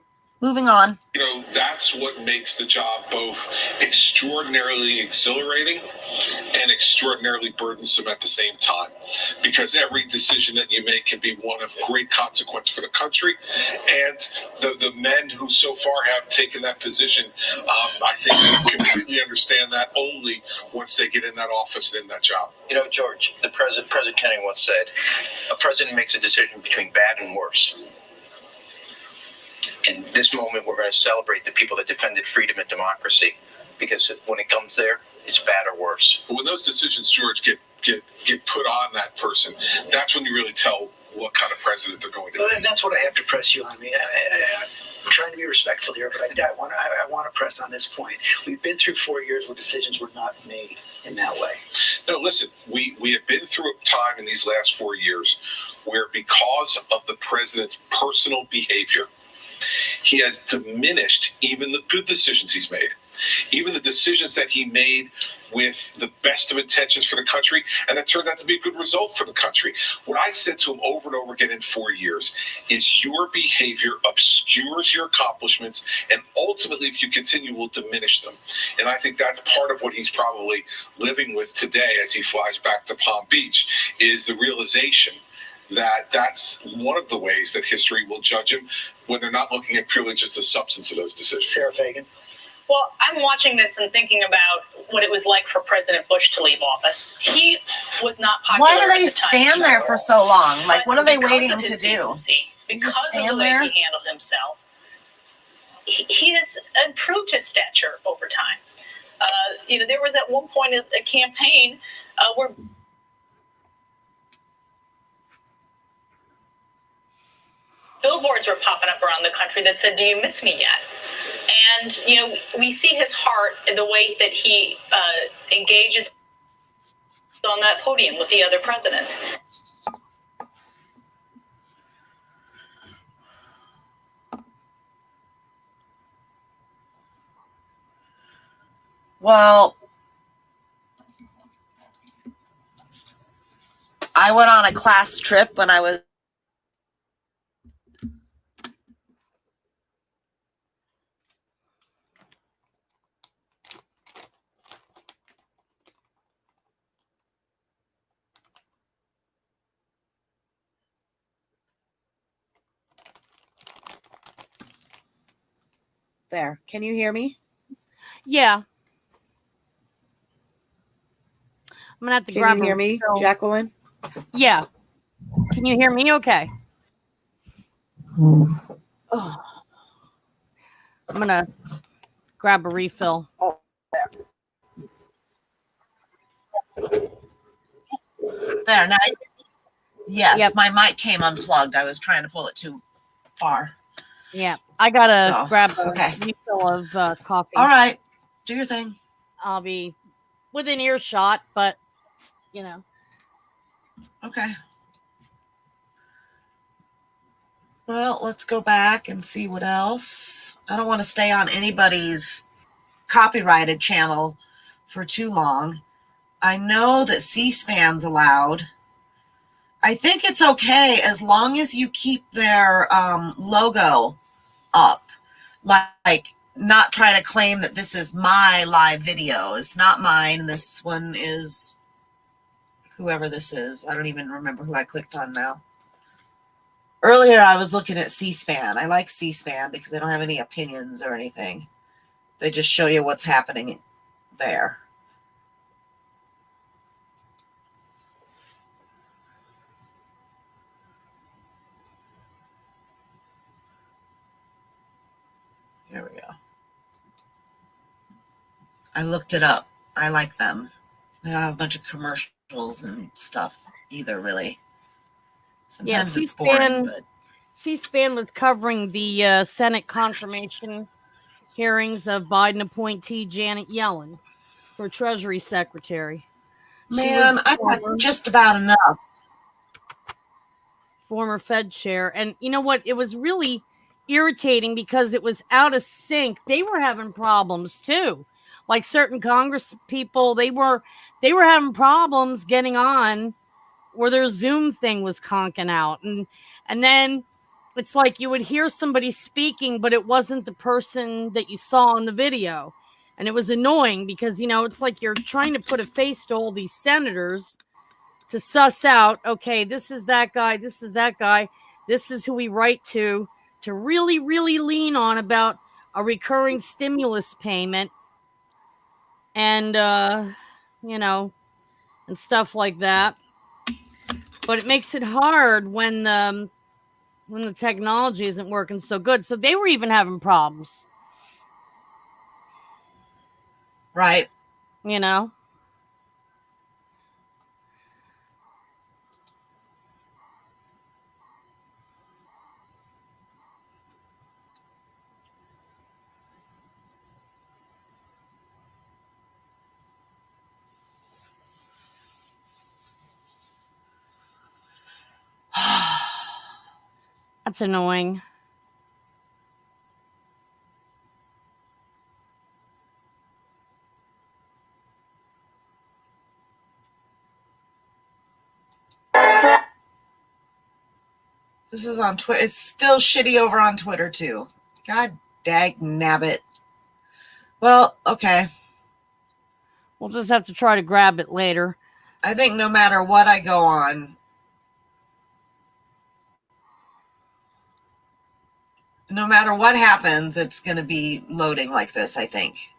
moving on. You know, that's what makes the job both extraordinarily exhilarating and extraordinarily burdensome at the same time, because every decision that you make can be one of great consequence for the country. And the men who so far have taken that position, I think, completely understand that only once they get in that office and in that job. You know, George, President Kennedy once said, a president makes a decision between bad and worse. In this moment, we're going to celebrate the people that defended freedom and democracy, because when it comes there, it's bad or worse. But when those decisions, George, get put on that person, that's when you really tell what kind of president they're going to be. And that's what I have to press you on. I mean, I'm trying to be respectful here, but I want to press on this point. We've been through 4 years where decisions were not made in that way. No, listen, we have been through a time in these last 4 years where, because of the president's personal behavior, he has diminished even the good decisions he's made, even the decisions that he made with the best of intentions for the country, and that turned out to be a good result for the country. What I said to him over and over again in 4 years is, your behavior obscures your accomplishments, and ultimately, if you continue, will diminish them. And I think that's part of what he's probably living with today as he flies back to Palm Beach, is the realization that that's one of the ways that history will judge him, when they're not looking at purely just the substance of those decisions. Sarah Fagan. Well, I'm watching this and thinking about what it was like for President Bush to leave office. He was not popular. Why do they at the time. stand there for so long? Like, But what are they because waiting of his to do? decency, because of the stand way there? he handled himself, he has improved his stature over time. There was at one point a campaign where billboards were popping up around the country that said, "Do you miss me yet?" And, we see his heart in the way that he engages on that podium with the other presidents. Well, I went on a class trip when I was there. Can you hear me? Yeah. I'm gonna have to grab. Can you hear me, Jacqueline? Yeah. Can you hear me? Okay. Oh. I'm gonna grab a refill. There now. Yes, Yep. my mic came unplugged. I was trying to pull it too far. Yeah, I gotta So, grab a okay. refill of coffee. All right, do your thing. I'll be within earshot, but Okay. Well, let's go back and see what else. I don't want to stay on anybody's copyrighted channel for too long. I know that C-SPAN's allowed. I think it's okay as long as you keep their logo up. Like, not try to claim that this is my live video. It's not mine. This one is whoever this is. I don't even remember who I clicked on now. Earlier, I was looking at C-SPAN. I like C-SPAN because they don't have any opinions or anything. They just show you what's happening there. Here we go. I looked it up. I like them. They don't have a bunch of commercials and stuff either, really. Sometimes it's boring, but C-SPAN was covering the Senate confirmation hearings of Biden appointee Janet Yellen for Treasury Secretary. man, I've had just about enough. former Fed chair. And you know what? It was really irritating because it was out of sync. They were having problems too. Like certain Congress people, they were having problems getting on, where their Zoom thing was conking out. And then it's like you would hear somebody speaking, but it wasn't the person that you saw in the video. And it was annoying because, it's like you're trying to put a face to all these senators to suss out, okay, this is that guy, this is that guy, this is who we write to really, really lean on about a recurring stimulus payment and, and stuff like that. But it makes it hard when the technology isn't working so good. So they were even having problems. Right. That's annoying. This is on Twitter. It's still shitty over on Twitter too. God dag nabbit. Well, okay. We'll just have to try to grab it later. I think no matter what I go on, no matter what happens, it's going to be loading like this, I think.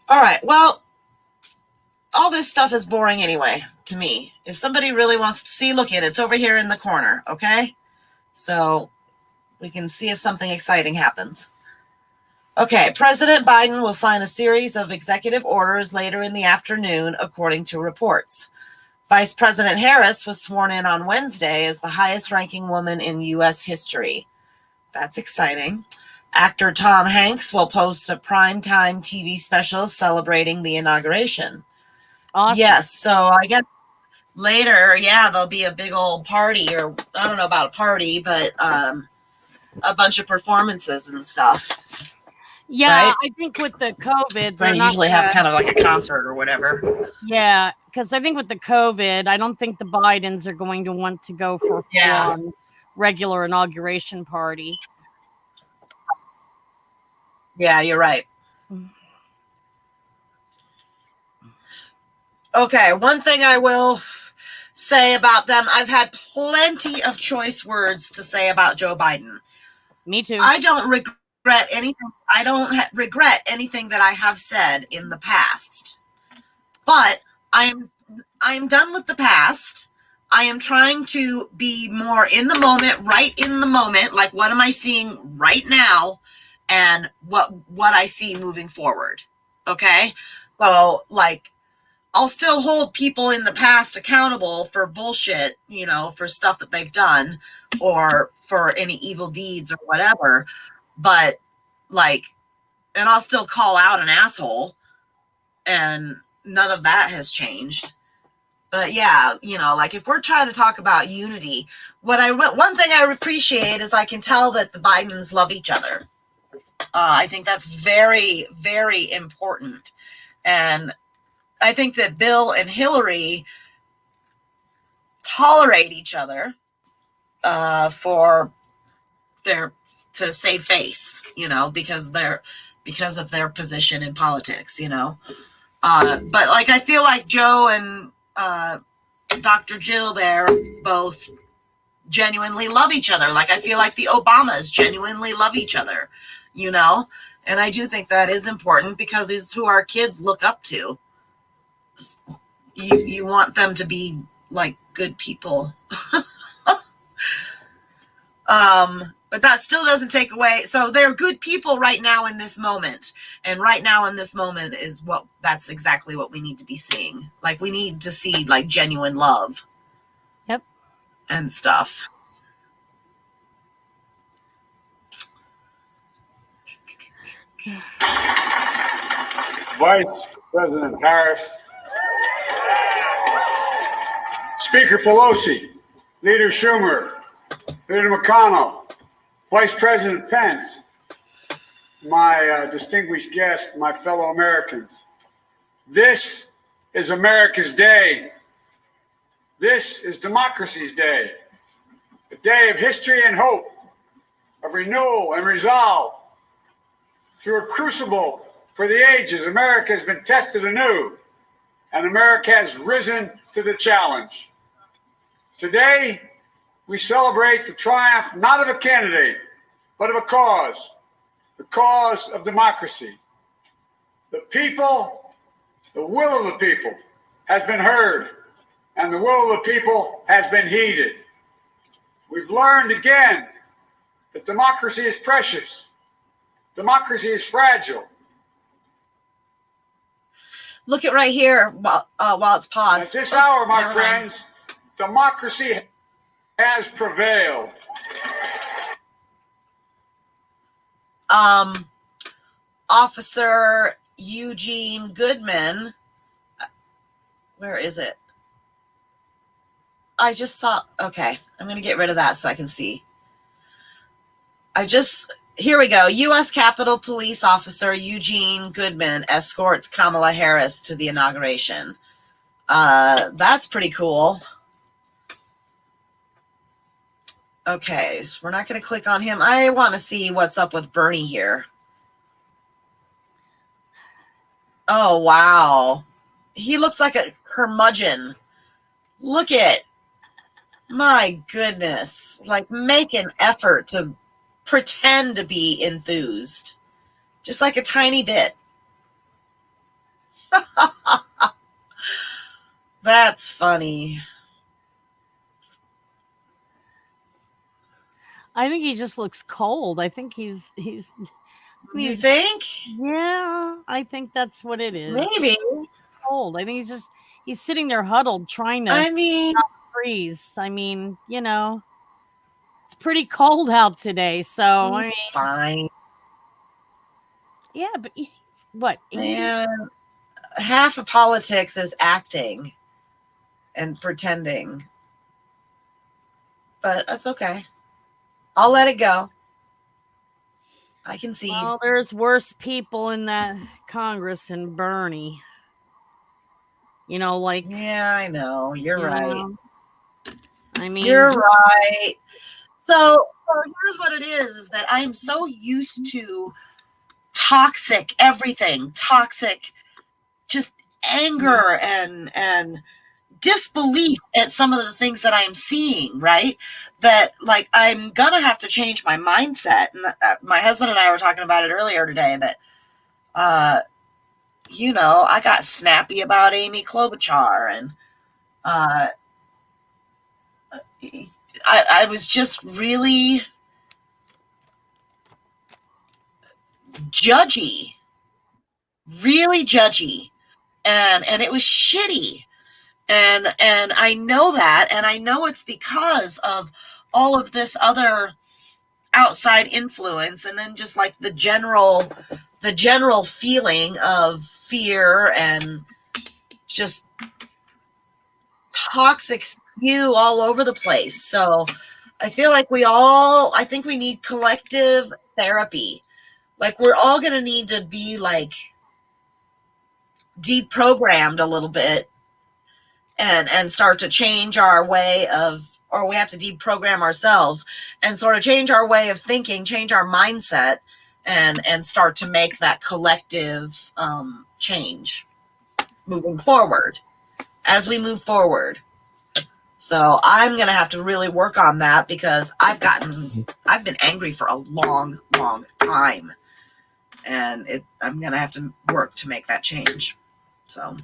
All right. Well, all this stuff is boring anyway to me. If somebody really wants to see, look at it. It's over here in the corner, okay? So we can see if something exciting happens. Okay, President Biden will sign a series of executive orders later in the afternoon, according to reports. Vice President Harris was sworn in on Wednesday as the highest-ranking woman in U.S. history. That's exciting. Actor Tom Hanks will post a primetime TV special celebrating the inauguration. Awesome. Yes, so I guess later, there'll be a big old party, or I don't know about a party, but a bunch of performances and stuff. Yeah, right? I think with the COVID, They usually have kind of like a concert or whatever. Yeah, because I think with the COVID, I don't think the Bidens are going to want to go for a full-on regular inauguration party. Yeah, you're right. Okay, one thing I will say about them, I've had plenty of choice words to say about Joe Biden. Me too. I don't regret anything. I don't regret anything that I have said in the past. But I'm done with the past. I am trying to be more in the moment, right in the moment. Like, what am I seeing right now, and what I see moving forward? Okay, so like, I'll still hold people in the past accountable for bullshit, for stuff that they've done or for any evil deeds or whatever. But like, and I'll still call out an asshole, and none of that has changed. But yeah, like if we're trying to talk about unity, one thing I appreciate is I can tell that the Bidens love each other. I think that's very, very important. And I think that Bill and Hillary tolerate each other to save face, because of their position in politics, But like, I feel like Joe and Dr. Jill there both genuinely love each other. Like, I feel like the Obamas genuinely love each other, and I do think that is important because it's who our kids look up to. You want them to be like good people. But that still doesn't take away. So they're good people right now in this moment. And right now in this moment that's exactly what we need to be seeing. Like, we need to see like genuine love. Yep. And stuff. Vice President Harris, Speaker Pelosi, Leader Schumer, Leader McConnell, Vice President Pence, my distinguished guests, my fellow Americans. This is America's day. This is democracy's day, a day of history and hope, of renewal and resolve. Through a crucible for the ages, America has been tested anew, and America has risen to the challenge. Today, we celebrate the triumph not of a candidate, but of a cause, the cause of democracy. The people, the will of the people has been heard, and the will of the people has been heeded. We've learned again that democracy is precious. Democracy is fragile. Look at right here while it's paused. At this hour, my friends, democracy has prevailed. Officer Eugene Goodman, where is it? I just saw, okay, I'm going to get rid of that so I can see. Here we go. U.S. Capitol Police Officer Eugene Goodman escorts Kamala Harris to the inauguration. That's pretty cool. Okay, so we're not going to click on him. I want to see what's up with Bernie here. Oh, wow. He looks like a curmudgeon. Look at, my goodness, like make an effort to pretend to be enthused. Just like a tiny bit. That's funny. I think he just looks cold. I think he's You think? Yeah, I think that's what it is. Maybe. Cold. I think he's sitting there huddled trying to not freeze. I mean, you know, it's pretty cold out today, so I mean, fine. Yeah, but he's what? Man, half of politics is acting and pretending. But that's okay. I'll let it go. I can see. Well, there's worse people in that Congress than Bernie. You know, like. Yeah, I know. You're right. I mean, you're right. So here's what it is that I am so used to toxic everything, toxic, just anger and disbelief at some of the things that I am seeing, right? That like I'm gonna have to change my mindset. And my husband and I were talking about it earlier today that, you know, I got snappy about Amy Klobuchar and I was just really judgy, really judgy, and it was shitty. And I know that, and I know it's because of all of this other outside influence, and then just like the general feeling of fear and just toxic spew all over the place. So I feel like I think we need collective therapy. Like we're all going to need to be like deprogrammed a little bit and start to change our way of, or we have to deprogram ourselves and sort of change our way of thinking, change our mindset, and start to make that collective change moving forward as we move forward. So I'm going to have to really work on that because I've been angry for a long, long time. And I'm going to have to work to make that change. So.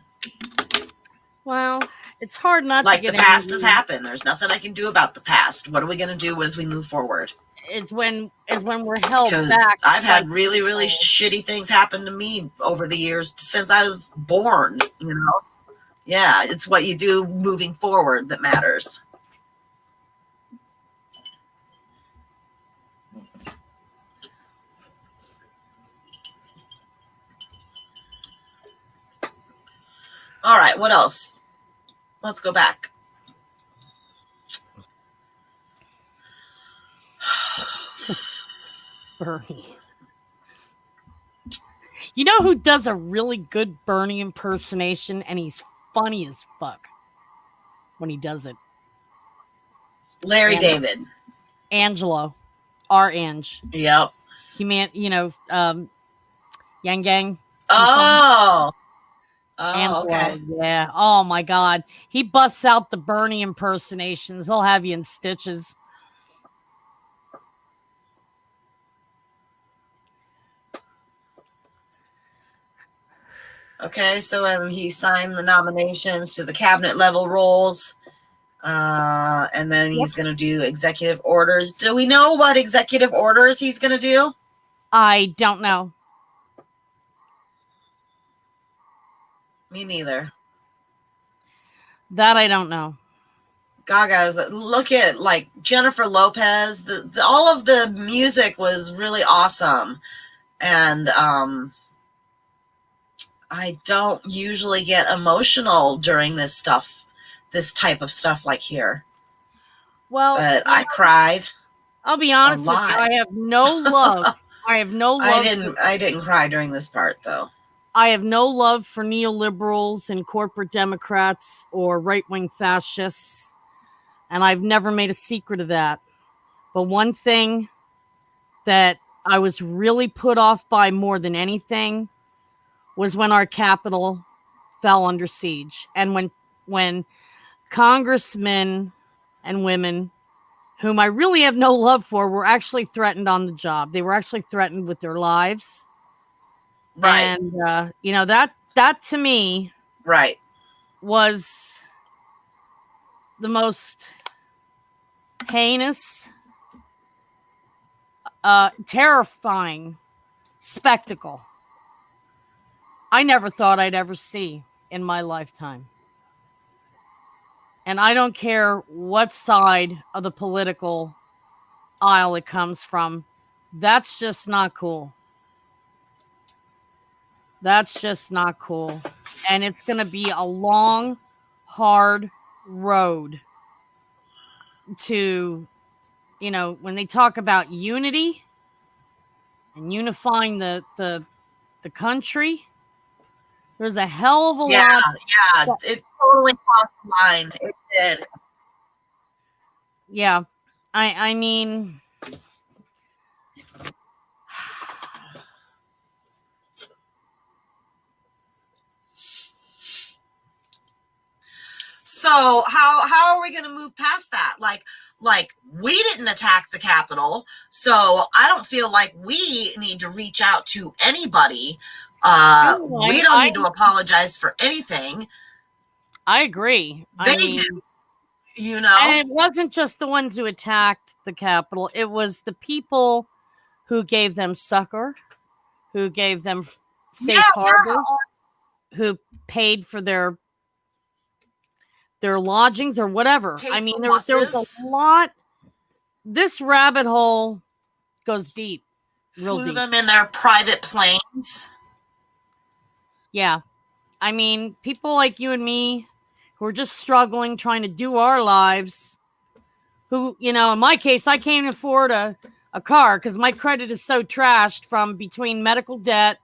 Well, it's hard not like to get the past angry. has happened. There's nothing I can do about the past. What are we going to do as we move forward? It's when we're held Because back. I've had really, really shitty things happen to me over the years since I was born, you know? Yeah, it's what you do moving forward that matters. All right, what else? Let's go back. Bernie. You know who does a really good Bernie impersonation, and he's funny as fuck when he does it? Larry David. Angelo. Our Ange. Yep. Yang Gang. Oh. Angelo, Okay. yeah. Oh my God. He busts out the Bernie impersonations. He'll have you in stitches. Okay, so he signed the nominations to the cabinet level roles. And then he's going to do executive orders. Do we know what executive orders he's going to do? I don't know. Me neither. That I don't know. Gaga's, look at like Jennifer Lopez. All of the music was really awesome. And I don't usually get emotional during this type of stuff like here. Well, but I cried. I'll be honest with you. I have no love. I have no love. I didn't cry during this part though. I have no love for neoliberals and corporate Democrats or right-wing fascists. And I've never made a secret of that. But one thing that I was really put off by more than anything was when our Capitol fell under siege. And when congressmen and women, whom I really have no love for, were actually threatened on the job. They were actually threatened with their lives. Right. And, that to me was the most heinous, terrifying spectacle I never thought I'd ever see in my lifetime. And I don't care what side of the political aisle it comes from. That's just not cool. That's just not cool. And it's going to be a long, hard road to, when they talk about unity and unifying the country, there's a hell of a lot. Yeah, it totally crossed the line. It did. Yeah. I mean, so how are we going to move past that? Like we didn't attack the Capitol, so I don't feel like we need to reach out to anybody. We don't need to apologize for anything. I agree. They do, And it wasn't just the ones who attacked the Capitol. It was the people who gave them succor, who gave them safe harbor, who paid for their lodgings or whatever. I mean, there was a lot. This rabbit hole goes deep. Flew them in their private planes. Yeah. I mean, people like you and me who are just struggling, trying to do our lives, who, in my case, I can't afford a car because my credit is so trashed from between medical debt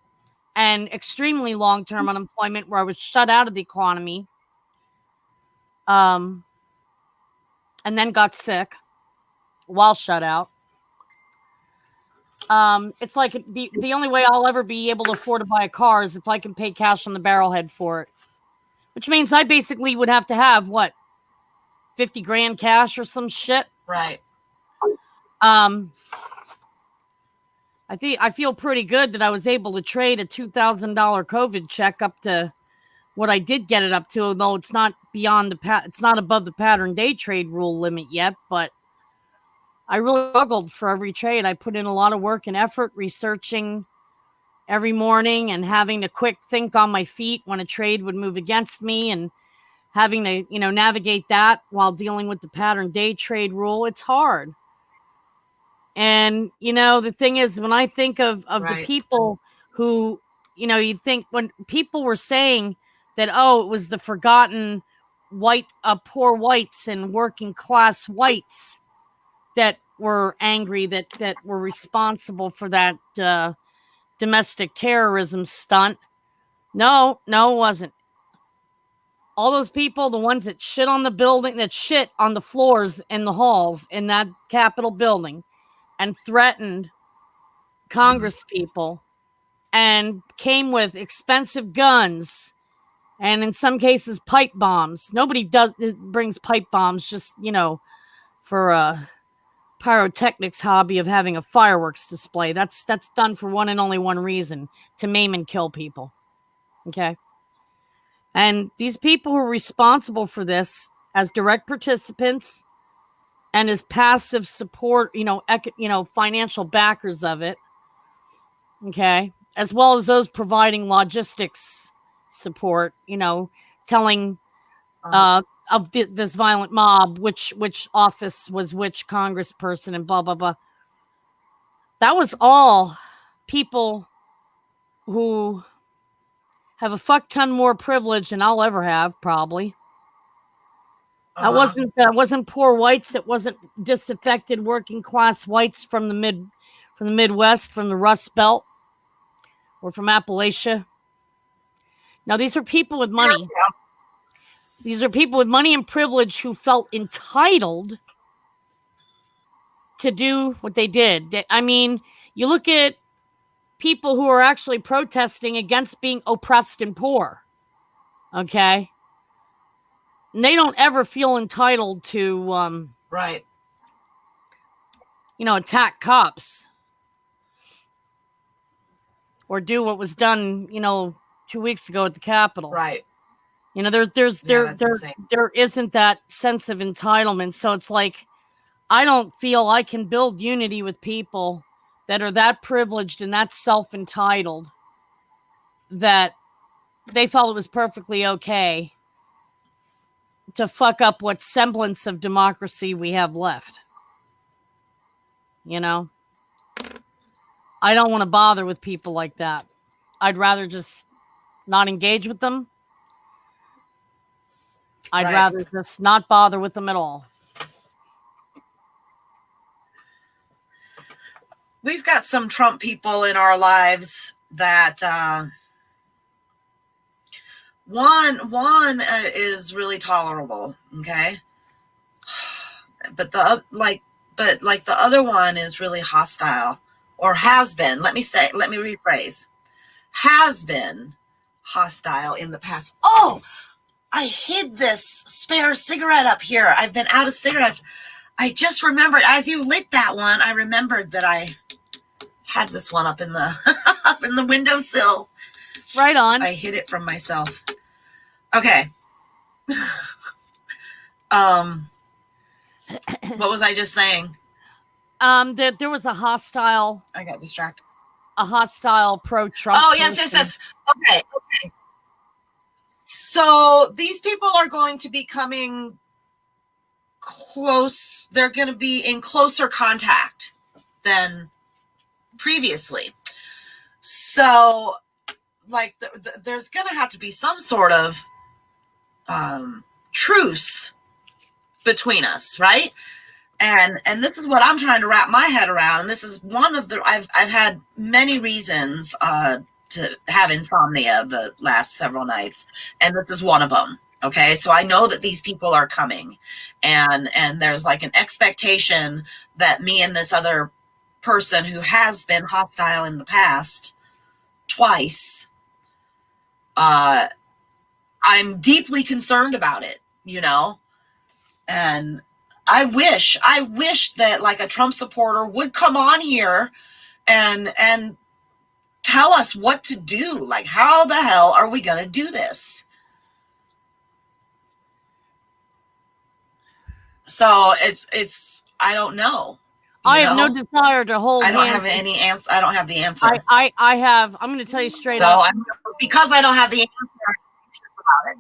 and extremely long-term unemployment where I was shut out of the economy. And then got sick while shut out. It's like the only way I'll ever be able to afford to buy a car is if I can pay cash on the barrelhead for it, which means I basically would have to have what, 50 grand cash or some shit. Right. I feel pretty good that I was able to trade a $2,000 COVID check up to what I did get it up to, although it's not it's not above the pattern day trade rule limit yet, but I really struggled for every trade. I put in a lot of work and effort researching every morning and having to quick think on my feet when a trade would move against me and having to, navigate that while dealing with the pattern day trade rule. It's hard. And, the thing is, when I think of the people who, you'd think when people were saying that, oh, it was the forgotten poor whites and working class whites that were angry, that were responsible for that domestic terrorism stunt. No, it wasn't. All those people, the ones that shit on the building, that shit on the floors in the halls in that Capitol building and threatened Congress people and came with expensive guns and in some cases pipe bombs. Nobody brings pipe bombs just, for a pyrotechnics hobby of having a fireworks display. That's done for one and only one reason: to maim and kill people. Okay? And these people who are responsible for this as direct participants and as passive support, financial backers of it, okay, as well as those providing logistics support, telling of this violent mob which office was which congressperson and blah, blah, blah. That was all people who have a fuck ton more privilege than I'll ever have, probably. That wasn't poor whites. It wasn't disaffected working class whites from the Midwest, from the Rust Belt, or from Appalachia. Now, these are people with money. Yeah. These are people with money and privilege who felt entitled to do what they did. I mean, you look at people who are actually protesting against being oppressed and poor. Okay? And they don't ever feel entitled to, Right. Attack cops or do what was done, 2 weeks ago at the Capitol. Right. There isn't that sense of entitlement. So it's like, I don't feel I can build unity with people that are that privileged and that self-entitled that they felt it was perfectly okay to fuck up what semblance of democracy we have left. I don't want to bother with people like that. I'd rather just not engage with them. I'd rather just not bother with them at all. We've got some Trump people in our lives that one is really tolerable, okay, but the other one is really hostile, or has been. Let me rephrase: has been hostile in the past. Oh, I hid this spare cigarette up here. I've been out of cigarettes. I just remembered, as you lit that one, I remembered that I had this one up in the up in the windowsill. Right on. I hid it from myself. Okay. What was I just saying? There was a hostile. I got distracted. A hostile pro-Trump. Oh, yes. Okay. So these people are going to be coming close. They're going to be in closer contact than previously. So, there's going to have to be some sort of truce between us, right? And this is what I'm trying to wrap my head around. And this is one of the I've had many reasons to have insomnia the last several nights, and this is one of them. Okay, so I know that these people are coming, and there's like an expectation that me and this other person who has been hostile in the past twice, I'm deeply concerned about it, and I wish that like a Trump supporter would come on here and tell us what to do. Like, how the hell are we going to do this? So it's I don't know. I have no desire to hold. I don't have any answer. I don't have the answer. I have. I'm going to tell you straight up. So because I don't have the answer, I'm anxious about it.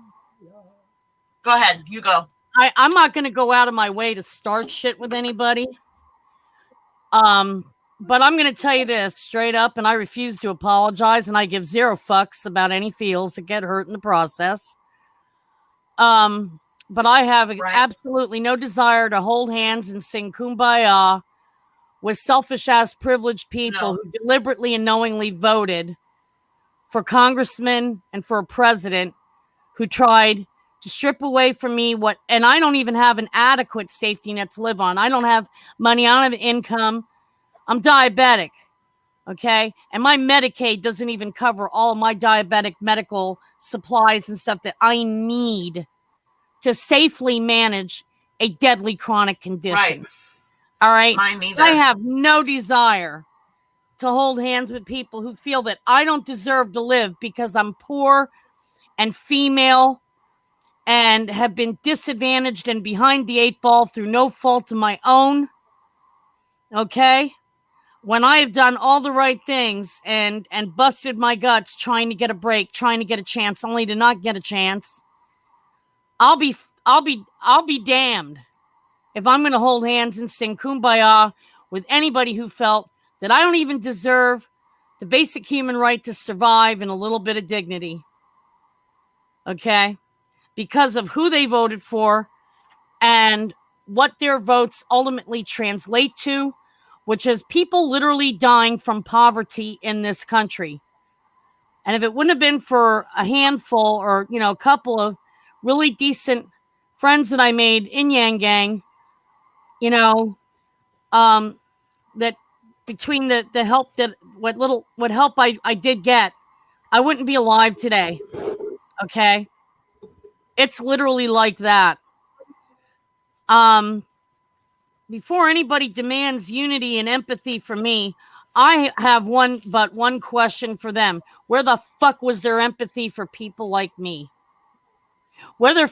Go ahead. You go. I'm not going to go out of my way to start shit with anybody. But I'm going to tell you this straight up, and I refuse to apologize, and I give zero fucks about any feels that get hurt in the process. But I have absolutely no desire to hold hands and sing Kumbaya with selfish-ass privileged people who deliberately and knowingly voted for congressmen and for a president who tried to strip away from me and I don't even have an adequate safety net to live on. I don't have money. I don't have income. I'm diabetic. Okay. And my Medicaid doesn't even cover all of my diabetic medical supplies and stuff that I need to safely manage a deadly chronic condition. Right. All right. Mine neither. I have no desire to hold hands with people who feel that I don't deserve to live because I'm poor and female and have been disadvantaged and behind the eight ball through no fault of my own. Okay? When I have done all the right things and busted my guts trying to get a break, trying to get a chance, only to not get a chance, I'll be damned if I'm going to hold hands and sing Kumbaya with anybody who felt that I don't even deserve the basic human right to survive and a little bit of dignity. Okay? Because of who they voted for and what their votes ultimately translate to, which is people literally dying from poverty in this country. And if it wouldn't have been for a handful or, a couple of really decent friends that I made in Yang Gang, that between the help that what help I did get, I wouldn't be alive today. Okay? It's literally like that. Before anybody demands unity and empathy from me, I have one question for them. Where the fuck was their empathy for people like me? Where the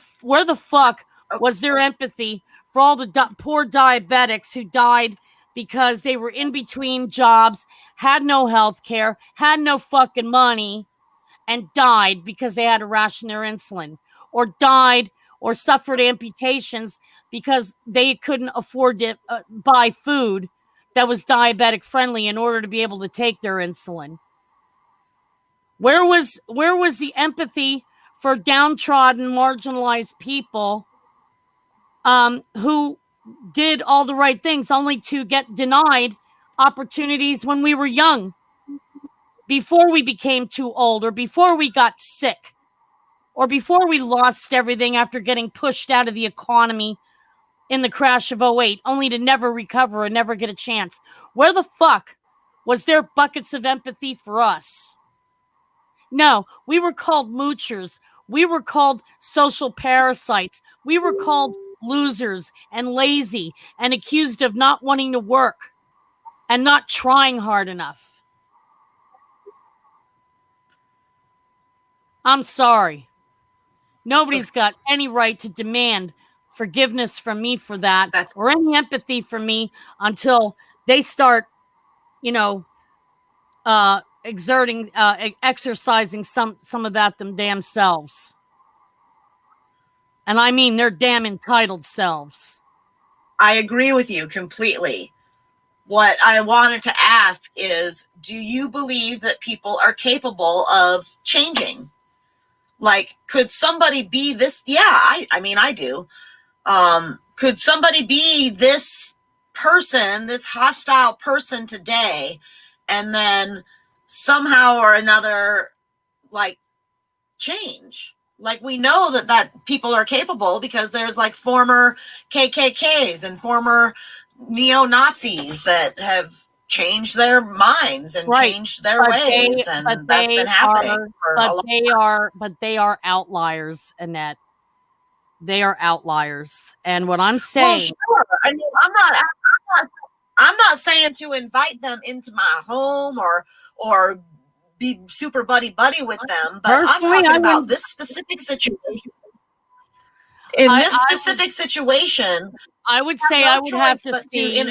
fuck was their empathy for all the poor diabetics who died because they were in between jobs, had no health care, had no fucking money, and died because they had to ration their insulin, or died or suffered amputations because they couldn't afford to buy food that was diabetic friendly in order to be able to take their insulin? Where was the empathy for downtrodden, marginalized people who did all the right things only to get denied opportunities when we were young, before we became too old, or before we got sick, or before we lost everything after getting pushed out of the economy in the crash of 2008, only to never recover and never get a chance? Where the fuck was there buckets of empathy for us? No, we were called moochers. We were called social parasites. We were called losers and lazy and accused of not wanting to work and not trying hard enough. I'm sorry. Nobody's got any right to demand forgiveness from me for that, or any empathy from me until they start, exercising some of that them damn selves. And I mean their damn entitled selves. I agree with you completely. What I wanted to ask is, do you believe that people are capable of changing? Like, could somebody be this? Yeah, I mean, I do. Could somebody be this person, this hostile person today, and then somehow or another, like, change? Like, we know that people are capable because there's like former KKKs and former neo-Nazis that have changed their minds and changed their ways, and that's been happening for a long time. But they are outliers, Annette. They are outliers, and what I'm saying. Well, sure. I mean, I'm not saying to invite them into my home or be super buddy with them, but personally, I'm talking about this specific situation. In this specific situation, I would say I would have to see.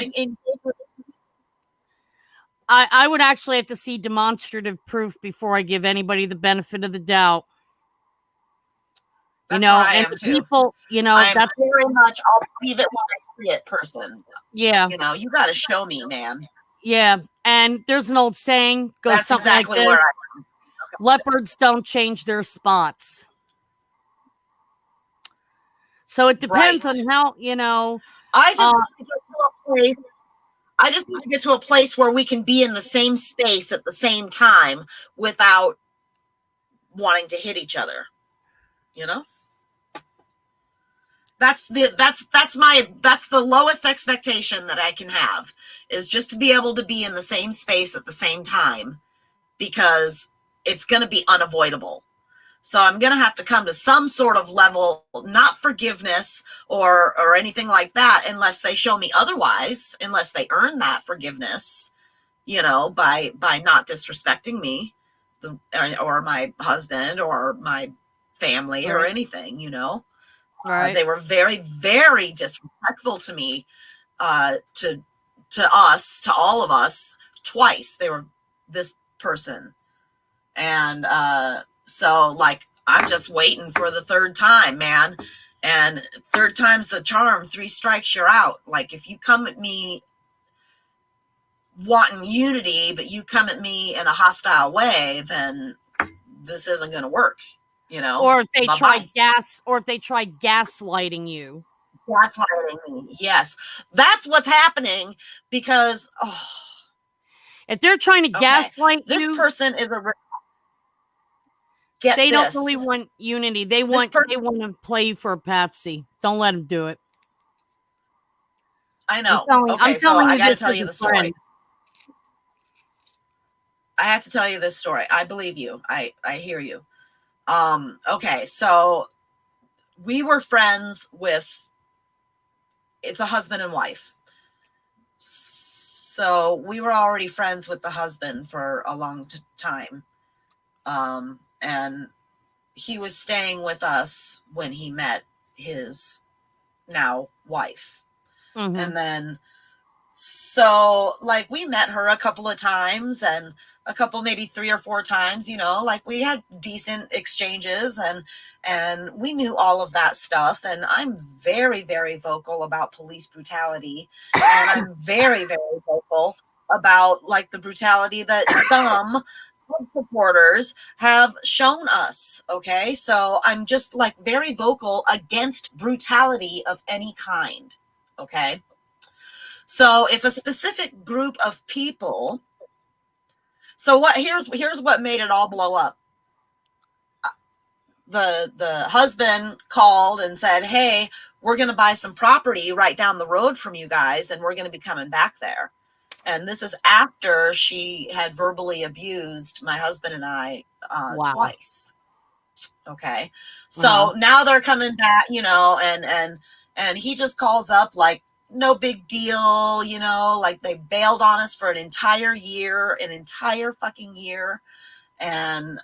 I would actually have to see demonstrative proof before I give anybody the benefit of the doubt. That's where I and am the too. people, I'm that's very much, I'll believe it when I see it, person. Yeah. You got to show me, man. Yeah, and there's an old saying goes That's something exactly like where this: leopards don't change their spots. So it depends Right. on how, you know. I just want to get to a place. I just want to get to a place where we can be in the same space at the same time without wanting to hit each other. You know? That's the lowest expectation that I can have, is just to be able to be in the same space at the same time, because it's going to be unavoidable. So I'm going to have to come to some sort of level, not forgiveness or anything like that, unless they show me otherwise, unless they earn that forgiveness, you know, by not disrespecting me, or my husband or my family or anything, you know. They were very, very disrespectful to me, to us, to all of us, twice. They were this person. And so, like, I'm just waiting for the third time, man. And third time's the charm. 3 strikes, you're out. Like, if you come at me wanting unity, but you come at me in a hostile way, then this isn't going to work, you know. Or if they Bye-bye. try gaslighting you. Gaslighting me, yes, that's what's happening. Because if they're trying to gaslight this you, person is they don't really want unity. They want to play for a patsy. Don't let them do it. I know. I'm telling you, I gotta tell you the story. I have to tell you this story. I believe you. I hear you. Okay, so we were friends with, it's a husband and wife. So we were already friends with the husband for a long time. And he was staying with us when he met his now wife. Mm-hmm. And then, so like, we met her a couple of times, and a couple, maybe 3 or 4 times, you know, like, we had decent exchanges, and we knew all of that stuff. And I'm very, very vocal about police brutality. And I'm very, very vocal about, like, the brutality that some supporters have shown us. Okay. So I'm just, like, very vocal against brutality of any kind. Okay. So if a specific group of people, here's what made it all blow up. The husband called and said, hey, we're going to buy some property right down the road from you guys, and we're going to be coming back there. And this is after she had verbally abused my husband and I twice. Okay. So now they're coming back, you know, and he just calls up like, no big deal, you know, like, they bailed on us for an entire fucking year. And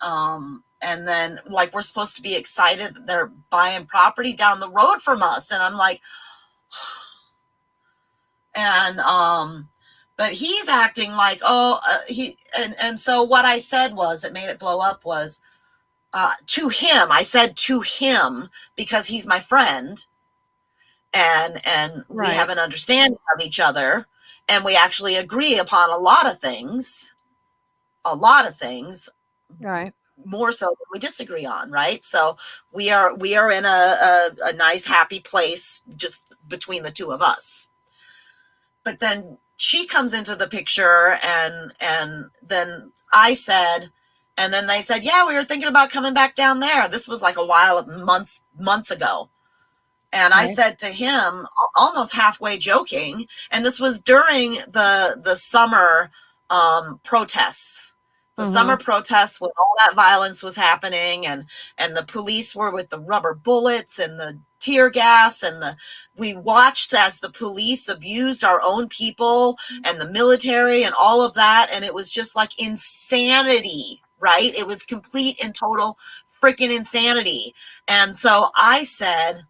then, like, we're supposed to be excited that they're buying property down the road from us. And I'm like, and, but he's acting like, and so what I said was, that made it blow up was, to him, I said to him, because he's my friend, and we have an understanding of each other, and we actually agree upon a lot of things, right, more so than we disagree on, right? So we are in a nice, happy place just between the two of us. But then she comes into the picture, and then I said, and then they said, yeah, we were thinking about coming back down there. This was like a while, months ago. And I said to him, almost halfway joking, and this was during the summer protests. The summer protests, when all that violence was happening, and the police were with the rubber bullets and the tear gas, and we watched as the police abused our own people and the military and all of that, and it was just like insanity, right? It was complete and total freaking insanity. And so I said,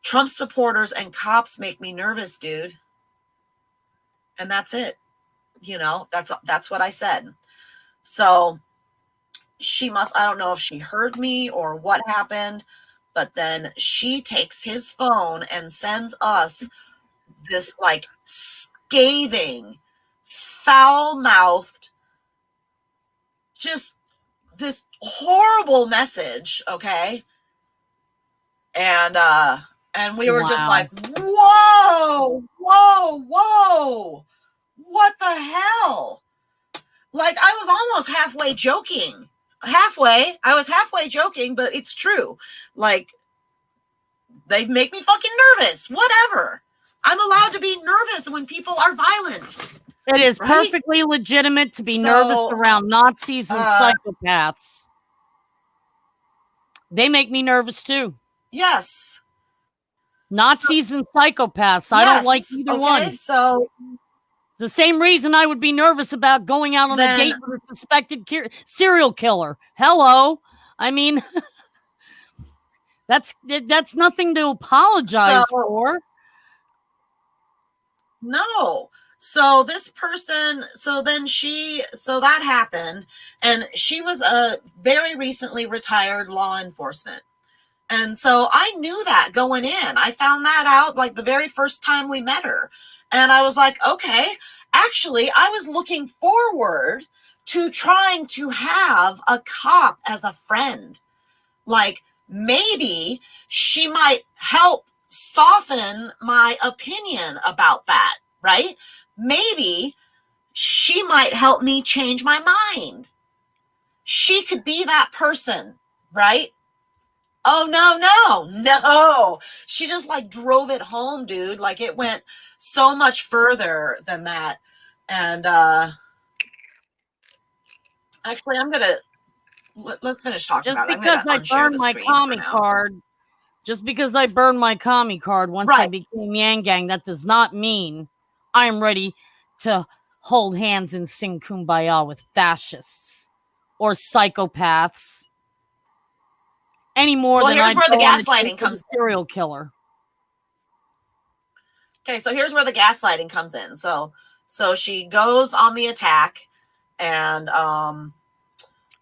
Trump supporters and cops make me nervous, dude. And that's it. You know, that's what I said. So she must, I don't know if she heard me or what happened, but then she takes his phone and sends us this, like, scathing foul-mouthed, just this horrible message, okay? And we were just like, whoa, what the hell? Like, I was almost halfway joking. I was halfway joking, but it's true. Like, they make me fucking nervous. Whatever. I'm allowed to be nervous when people are violent. It is right? perfectly legitimate to be nervous around Nazis and psychopaths. They make me nervous too. Yes. Nazis and psychopaths. I don't like either one. So the same reason I would be nervous about going out on a date with a suspected serial killer. Hello. I mean, that's nothing to apologize for. No. So this person, so that happened, and she was a very recently retired law enforcement. And so I knew that going in. I found that out like the very first time we met her. And I was like, okay, actually, I was looking forward to trying to have a cop as a friend. Like, maybe she might help soften my opinion about that, right? Maybe she might help me change my mind. She could be that person, right? Oh, no. She just like drove it home, dude. Like, it went so much further than that. And actually, let's finish talking about it. Just because I burned my commie card once I became Yang Gang, that does not mean I am ready to hold hands and sing Kumbaya with fascists or psychopaths any more than here's where the gaslighting comes in. Serial killer. Okay, so here's where the gaslighting comes in. So she goes on the attack, and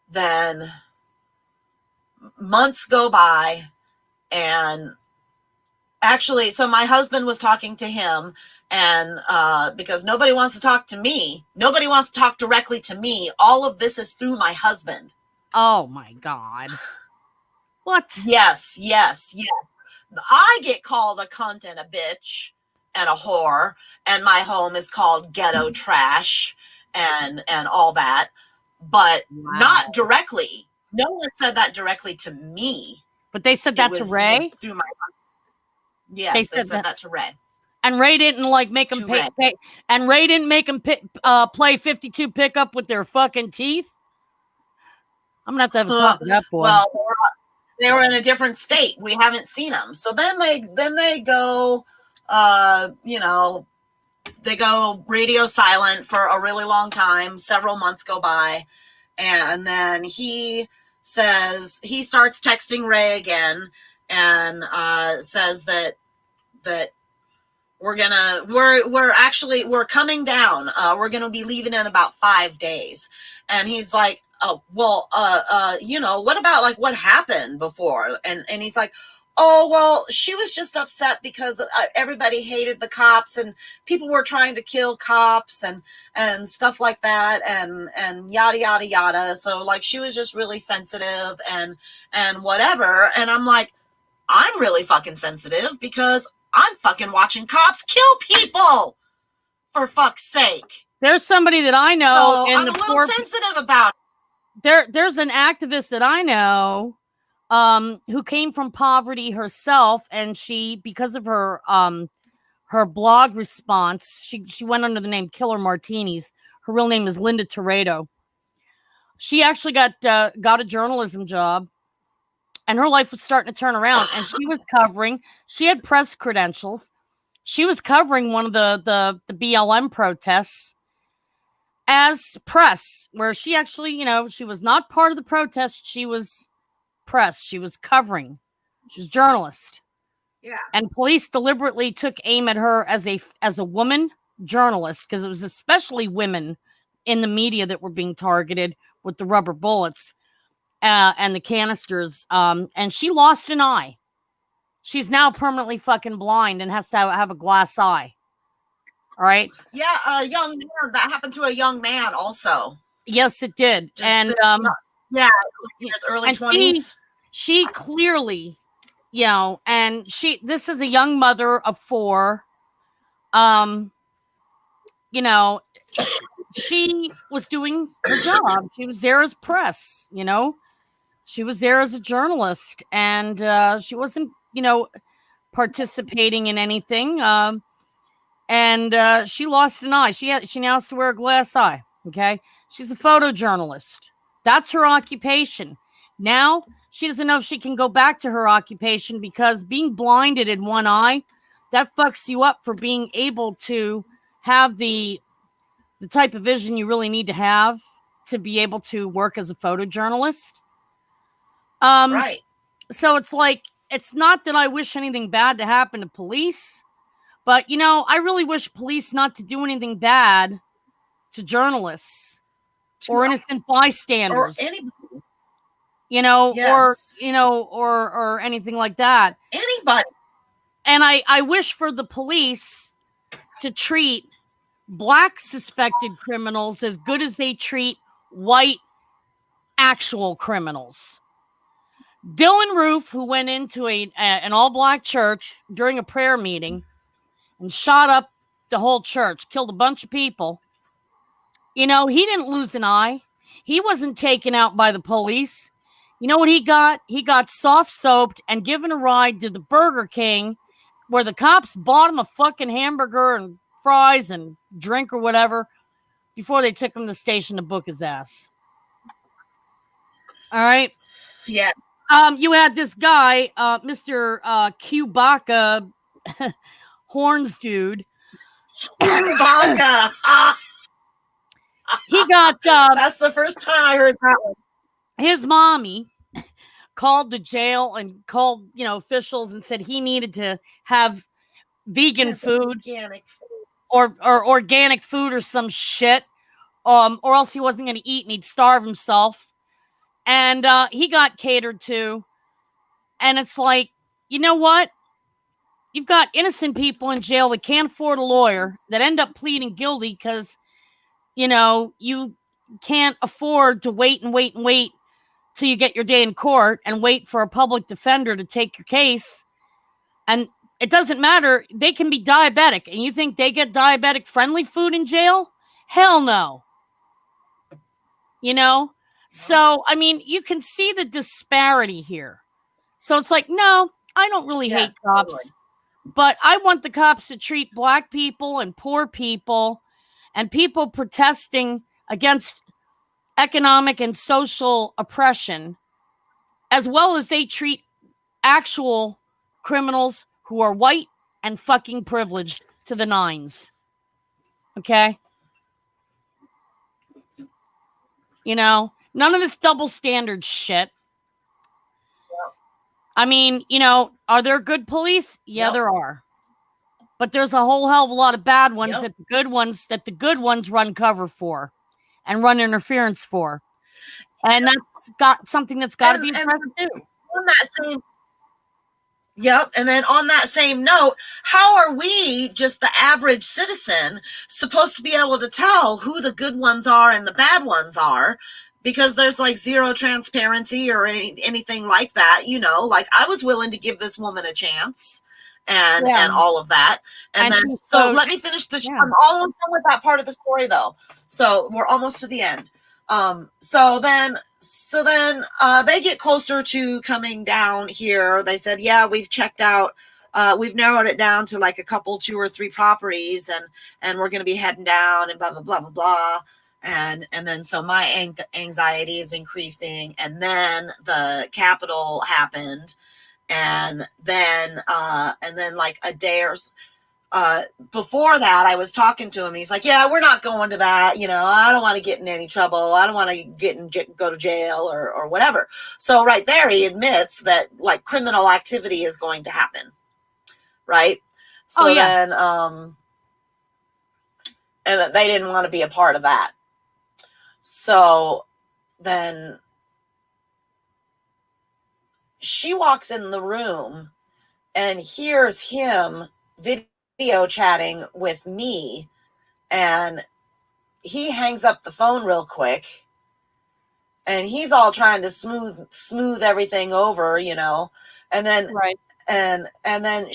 then months go by, and actually, so my husband was talking to him, and because nobody wants to talk to me, nobody wants to talk directly to me. All of this is through my husband. Oh my God. What? Yes. I get called a cunt and a bitch and a whore, and my home is called ghetto trash and all that, but not directly. No one said that directly to me. But they said that to Ray? Through my Yes, they said that to Ray. And Ray didn't like make him pay. And Ray didn't make him play 52 pickup with their fucking teeth. I'm gonna have to have a talk with that boy. Well, they were in a different state. We haven't seen them. So then they go, they go radio silent for a really long time. Several months go by, and then he starts texting Ray again, and says that we're coming down. We're gonna be leaving in about 5 days. And he's like, oh, well, what about like what happened before? And he's like, oh, well, she was just upset because everybody hated the cops and people were trying to kill cops and stuff like that and yada, yada, yada. So like, she was just really sensitive and whatever. And I'm like, I'm really fucking sensitive because I'm fucking watching cops kill people, for fuck's sake. There's somebody that I know. So I'm a little sensitive about it. There's an activist that I know who came from poverty herself, and she, because of her blog response, she went under the name Killer Martinis. Her real name is Linda Toredo. She actually got a journalism job, and her life was starting to turn around. And she had press credentials. She was covering one of the BLM protests as press, where she actually, she was not part of the protest. She was press. She was covering. She was a journalist. Yeah. And police deliberately took aim at her as a woman journalist, because it was especially women in the media that were being targeted with the rubber bullets and the canisters. And she lost an eye. She's now permanently fucking blind and has to have a glass eye. All right. Yeah, a young man. That happened to a young man also. Yes, it did. Just And yeah, in his early and 20s. she clearly, you know, and this is a young mother of 4. You know, she was doing her job. She was there as press, you know. She was there as a journalist, and she wasn't, you know, participating in anything. And she lost an eye. She now has to wear a glass eye. Okay, she's a photojournalist. That's her occupation. Now she doesn't know if she can go back to her occupation because being blinded in one eye, that fucks you up for being able to have the type of vision you really need to have to be able to work as a photojournalist. Right. So it's like, it's not that I wish anything bad to happen to police, but, you know, I really wish police not to do anything bad to journalists or innocent bystanders, or anybody. You know, Yes. or anything like that. Anybody. And I wish for the police to treat black suspected criminals as good as they treat white actual criminals. Dylan Roof, who went into an all-black church during a prayer meeting and shot up the whole church, killed a bunch of people. You know, he didn't lose an eye. He wasn't taken out by the police. You know what he got? He got soft-soaped and given a ride to the Burger King where the cops bought him a fucking hamburger and fries and drink or whatever before they took him to the station to book his ass. All right? Yeah. You had this guy, Mr. Chewbacca Horns dude. Chewbacca. He got... That's the first time I heard that one. His mommy called the jail and called, you know, officials and said he needed to have vegan food, organic food, or organic food or some shit, or else he wasn't going to eat and he'd starve himself. And he got catered to. And it's like, you know what? You've got innocent people in jail that can't afford a lawyer that end up pleading guilty because, you know, you can't afford to wait till you get your day in court and wait for a public defender to take your case. And it doesn't matter. They can be diabetic. And you think they get diabetic friendly food in jail? Hell no. You know? So, I mean, you can see the disparity here. So it's like, no, I don't really hate cops. Totally. But I want the cops to treat black people and poor people and people protesting against economic and social oppression, as well as they treat actual criminals who are white and fucking privileged to the nines. Okay? You know, none of this double standard shit. I mean, you know, are there good police? Yeah, there are. But there's a whole hell of a lot of bad ones that the good ones run cover for and run interference for. And that's got something that's got to be addressed too. On that same and then on that same note, how are we, just the average citizen, supposed to be able to tell who the good ones are and the bad ones are? Because there's like zero transparency or anything like that, you know, like I was willing to give this woman a chance and all of that. And then, so let me finish this. I'm almost done with that part of the story though. So we're almost to the end. So then they get closer to coming down here. They said, yeah, we've checked out, we've narrowed it down to like a couple, 2 or 3 properties and we're going to be heading down and blah, blah, blah, blah, blah. And then so my anxiety is increasing, and then the Capitol happened, and then like a day or before that, I was talking to him. He's like, "Yeah, we're not going to that. You know, I don't want to get in any trouble. I don't want to go to jail or whatever." So right there, he admits that like criminal activity is going to happen, right? So then, and that they didn't want to be a part of that. So then she walks in the room and hears him videotaping video chatting with me, and he hangs up the phone real quick, and he's all trying to smooth everything over, you know, and then Right. and then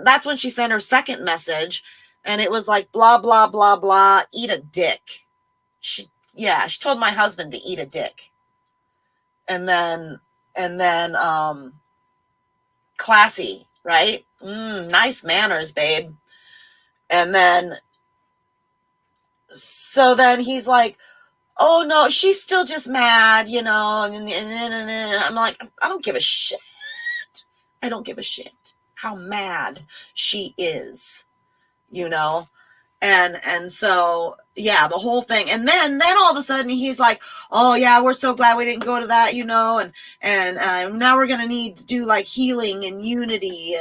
that's when she sent her second message, and it was like blah blah blah blah, eat a dick. She told my husband to eat a dick, and then classy, right? Nice manners, babe. And then so then he's like, oh no, she's still just mad, you know, and I'm like, I don't give a shit. I don't give a shit how mad she is, you know. And so yeah, the whole thing. And then all of a sudden he's like, oh yeah, we're so glad we didn't go to that, you know, and now we're gonna need to do like healing and unity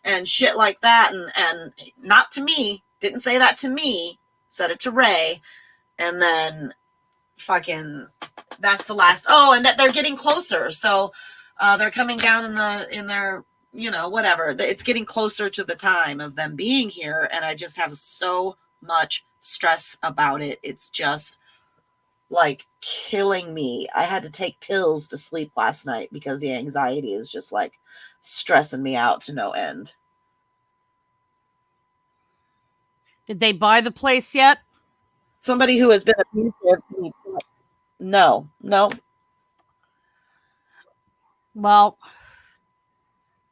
and shit like that. And not to me, didn't say that to me, said it to Ray. And then fucking that's the last. Oh, and that they're getting closer, so they're coming down in their, you know, whatever, it's getting closer to the time of them being here, and I just have so much stress about it. It's just like killing me. I had to take pills to sleep last night because the anxiety is just like stressing me out to no end. Did they buy the place yet? Somebody who has been abusive. No. Well,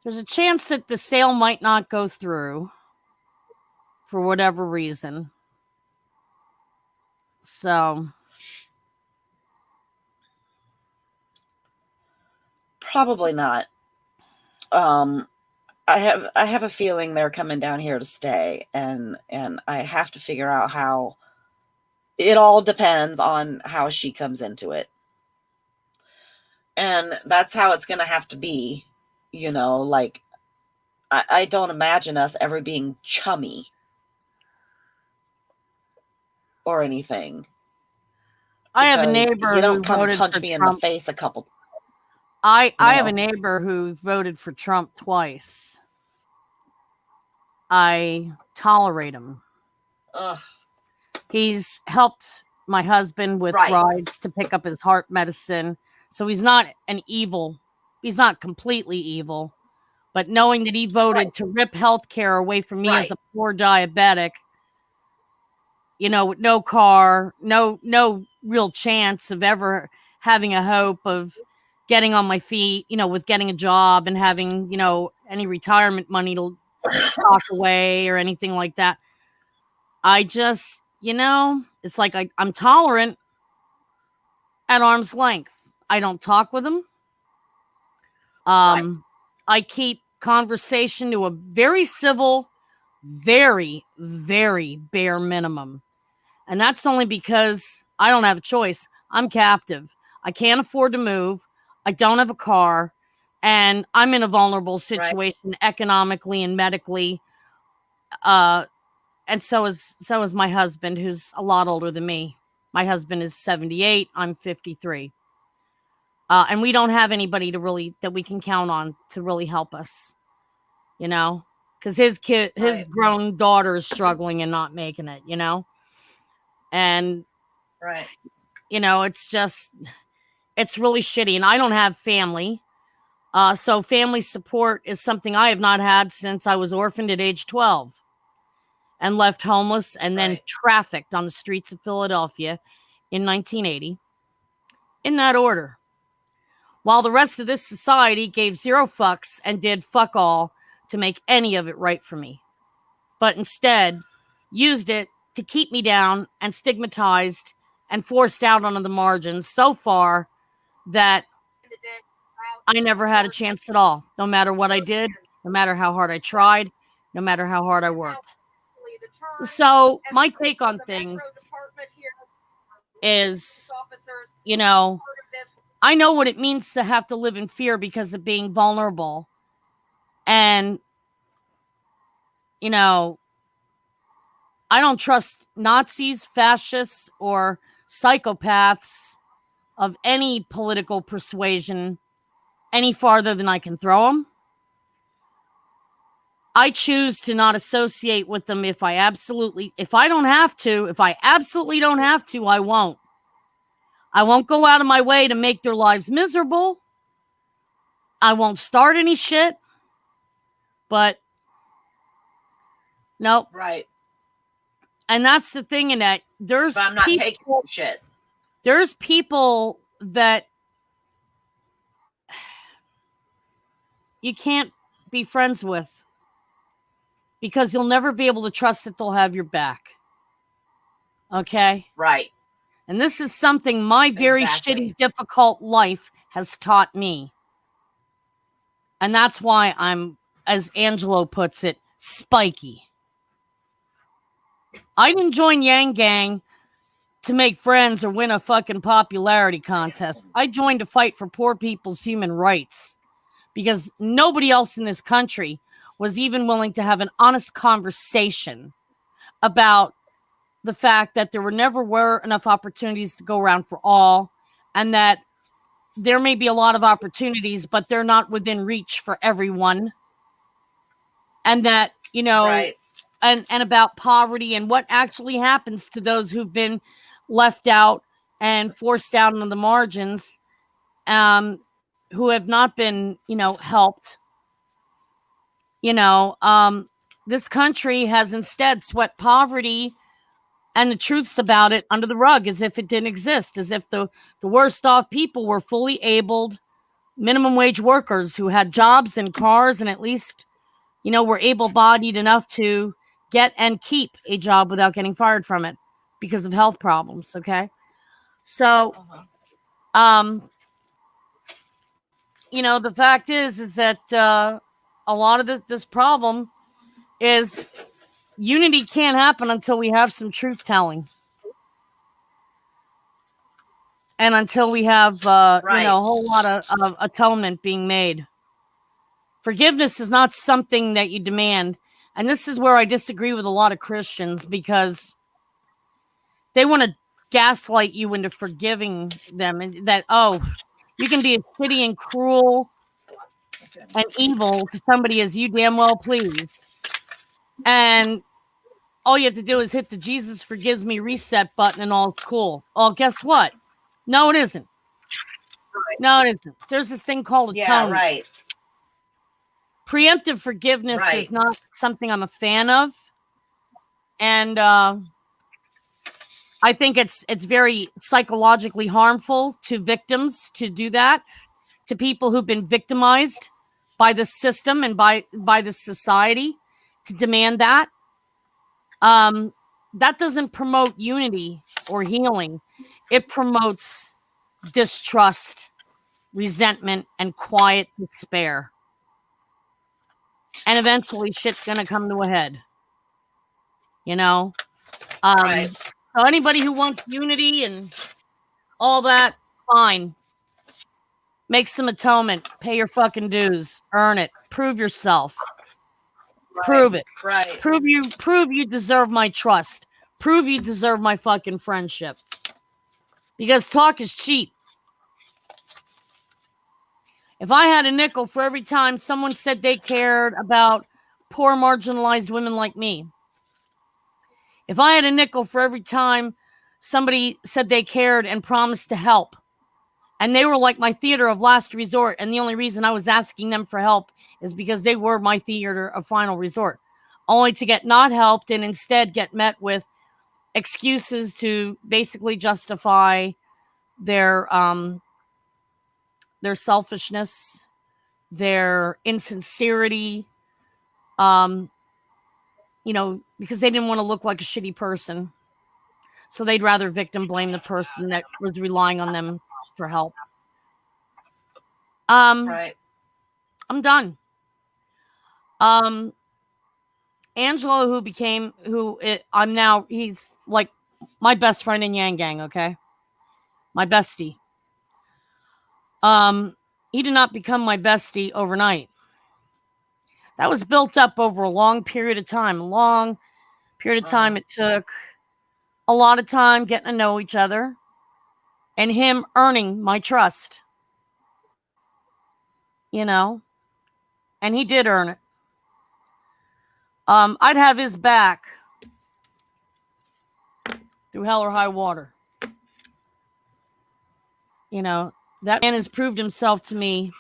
there's a chance that the sale might not go through for whatever reason. So probably not. I have a feeling they're coming down here to stay, and I have to figure out how. It all depends on how she comes into it. And that's how it's going to have to be, you know, like I don't imagine us ever being chummy or anything. I have a neighbor you don't who come voted punch for me Trump. in the face a couple times. I have a neighbor who voted for Trump twice. I tolerate him. Ugh. He's helped my husband with rides to pick up his heart medicine. So he's not he's not completely evil. But knowing that he voted to rip healthcare away from me as a poor diabetic, you know, with no car, no real chance of ever having a hope of getting on my feet, you know, with getting a job and having, you know, any retirement money to stock away or anything like that. I just, you know, it's like I'm tolerant at arm's length. I don't talk with him. I keep conversation to a very civil, very, very bare minimum. And that's only because I don't have a choice. I'm captive. I can't afford to move. I don't have a car. And I'm in a vulnerable situation economically and medically. And so is my husband, who's a lot older than me. My husband is 78. I'm 53. And we don't have anybody that we can count on to really help us, you know, because his grown daughter is struggling and not making it, you know, and you know, it's really shitty, and I don't have family, so family support is something I have not had since I was orphaned at age 12 and left homeless and then trafficked on the streets of Philadelphia in 1980, in that order. While the rest of this society gave zero fucks and did fuck all to make any of it right for me, but instead used it to keep me down and stigmatized and forced out onto the margins so far that I never had a chance at all, no matter what I did, no matter how hard I tried, no matter how hard I worked. So my take on things is, you know, I know what it means to have to live in fear because of being vulnerable. And, you know, I don't trust Nazis, fascists, or psychopaths of any political persuasion any farther than I can throw them. I choose to not associate with them if I absolutely don't have to, I won't. I won't go out of my way to make their lives miserable. I won't start any shit. But nope. Right. And that's the thing, Annette. There's But I'm not taking shit. There's people that you can't be friends with because you'll never be able to trust that they'll have your back. Okay? Right. And this is something my very shitty, difficult life has taught me. And that's why I'm, as Angelo puts it, spiky. I didn't join Yang Gang to make friends or win a fucking popularity contest. I joined to fight for poor people's human rights because nobody else in this country was even willing to have an honest conversation about the fact that there never were enough opportunities to go around for all, and that there may be a lot of opportunities, but they're not within reach for everyone. And that, you know, right. and about poverty and what actually happens to those who've been left out and forced out on the margins, who have not been, you know, helped. You know, this country has instead swept poverty and the truths about it under the rug as if it didn't exist, as if the worst off people were fully abled minimum wage workers who had jobs and cars and at least, you know, were able-bodied enough to get and keep a job without getting fired from it because of health problems. Okay. So, you know, the fact is that a lot of this problem is unity can't happen until we have some truth telling. And until we have, right. you know, a whole lot of atonement being made. Forgiveness is not something that you demand. And this is where I disagree with a lot of Christians because they want to gaslight you into forgiving them. And that, oh, you can be as shitty and cruel and evil to somebody as you damn well please. And all you have to do is hit the Jesus forgives me reset button and all's cool. Oh, guess what? No, it isn't. No, it isn't. There's this thing called atonement. Yeah, right. Preemptive forgiveness is not something I'm a fan of. And I think it's very psychologically harmful to victims to do that, to people who've been victimized by the system and by the society, to demand that. That doesn't promote unity or healing. It promotes distrust, resentment, and quiet despair. And eventually shit's gonna come to a head. You know? Right. So anybody who wants unity and all that, fine. Make some atonement. Pay your fucking dues. Earn it. Prove yourself. Right. Prove it. Right. Prove you deserve my trust. Prove you deserve my fucking friendship. Because talk is cheap. If I had a nickel for every time someone said they cared about poor marginalized women like me, if I had a nickel for every time somebody said they cared and promised to help, and they were like my theater of last resort, and the only reason I was asking them for help is because they were my theater of final resort, only to get not helped and instead get met with excuses to basically justify their selfishness, their insincerity, you know, because they didn't want to look like a shitty person. So they'd rather victim blame the person that was relying on them for help. Right. I'm done. Angelo, I'm now, he's like my best friend in Yang Gang, okay? My bestie. He did not become my bestie overnight. That was built up over a long period of time. It took a lot of time getting to know each other and him earning my trust. You know? And he did earn it. I'd have his back through hell or high water. You know, that man has proved himself to me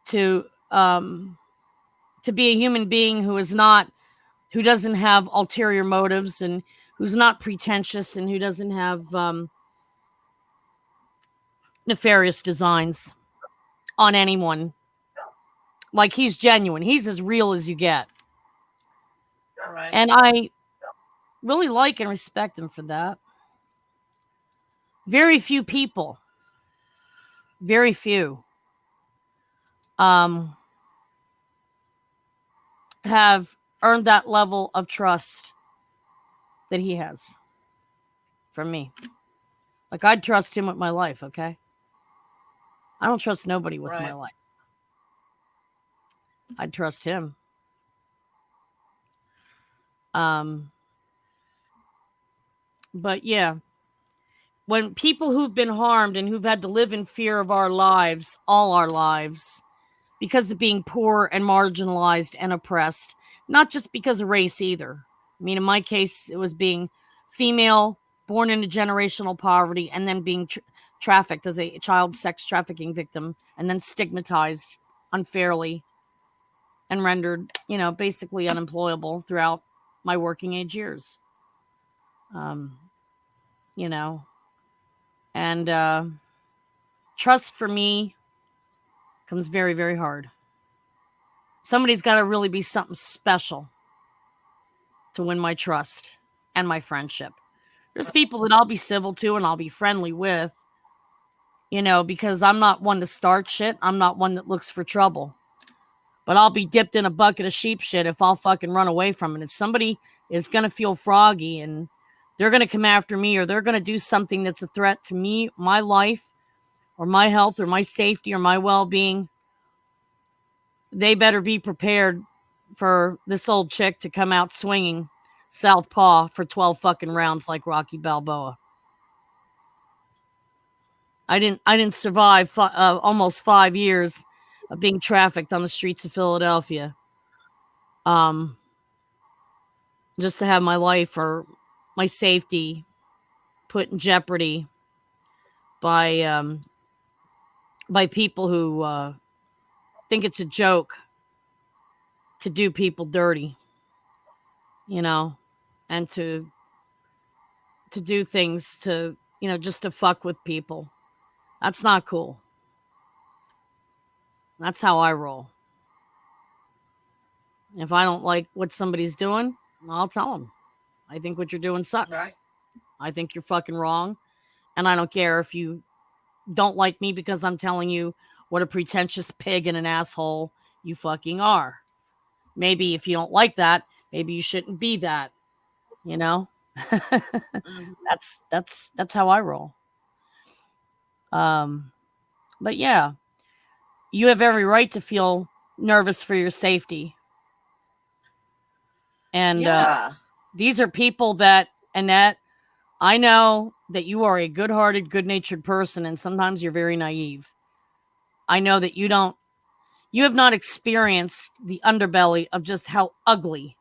to be a human being who doesn't have ulterior motives, and who's not pretentious, and who doesn't have nefarious designs on anyone. Like, he's genuine. He's as real as you get. Right. And I really like and respect him for that. Very few people, very few, have earned that level of trust that he has from me. Like, I'd trust him with my life, okay? I don't trust nobody with my life. I'd trust him. But yeah, when people who've been harmed and who've had to live in fear of our lives, all our lives, because of being poor and marginalized and oppressed, not just because of race either. I mean, in my case, it was being female, born into generational poverty, and then being trafficked as a child sex trafficking victim, and then stigmatized unfairly and rendered, basically unemployable throughout my working age years. And trust for me comes very, very hard. Somebody's got to really be something special to win my trust and my friendship. There's people that I'll be civil to and I'll be friendly with, because I'm not one to start shit. I'm not one that looks for trouble. But I'll be dipped in a bucket of sheep shit if I'll fucking run away from it. If somebody is going to feel froggy and they're going to come after me, or they're going to do something that's a threat to me, my life, or my health, or my safety, or my well-being, they better be prepared for this old chick to come out swinging southpaw for 12 fucking rounds like Rocky Balboa. I didn't survive almost 5 years of being trafficked on the streets of Philadelphia. Just to have my life or my safety put in jeopardy by people who think it's a joke to do people dirty, and to do things to, just to fuck with people. That's not cool. That's how I roll. If I don't like what somebody's doing, I'll tell them. I think what you're doing sucks. Right. I think you're fucking wrong. And I don't care if you don't like me because I'm telling you what a pretentious pig and an asshole you fucking are. Maybe if you don't like that, maybe you shouldn't be that, That's how I roll. But yeah, you have every right to feel nervous for your safety. And these are people that, Annette, I know that you are a good-hearted, good-natured person, and sometimes you're very naive. I know that you have not experienced the underbelly of just how ugly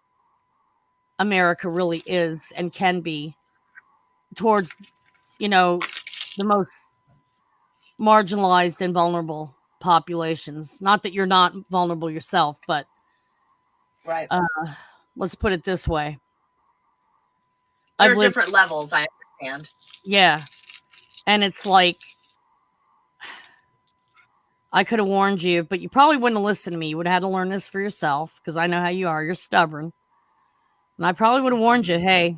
America really is and can be towards, the most marginalized and vulnerable populations. Not that you're not vulnerable yourself, but Right. Let's put it this way. There are different levels, I understand. Yeah. And it's like, I could have warned you, but you probably wouldn't have listened to me. You would have had to learn this for yourself, because I know how you are. You're stubborn. And I probably would have warned you, hey,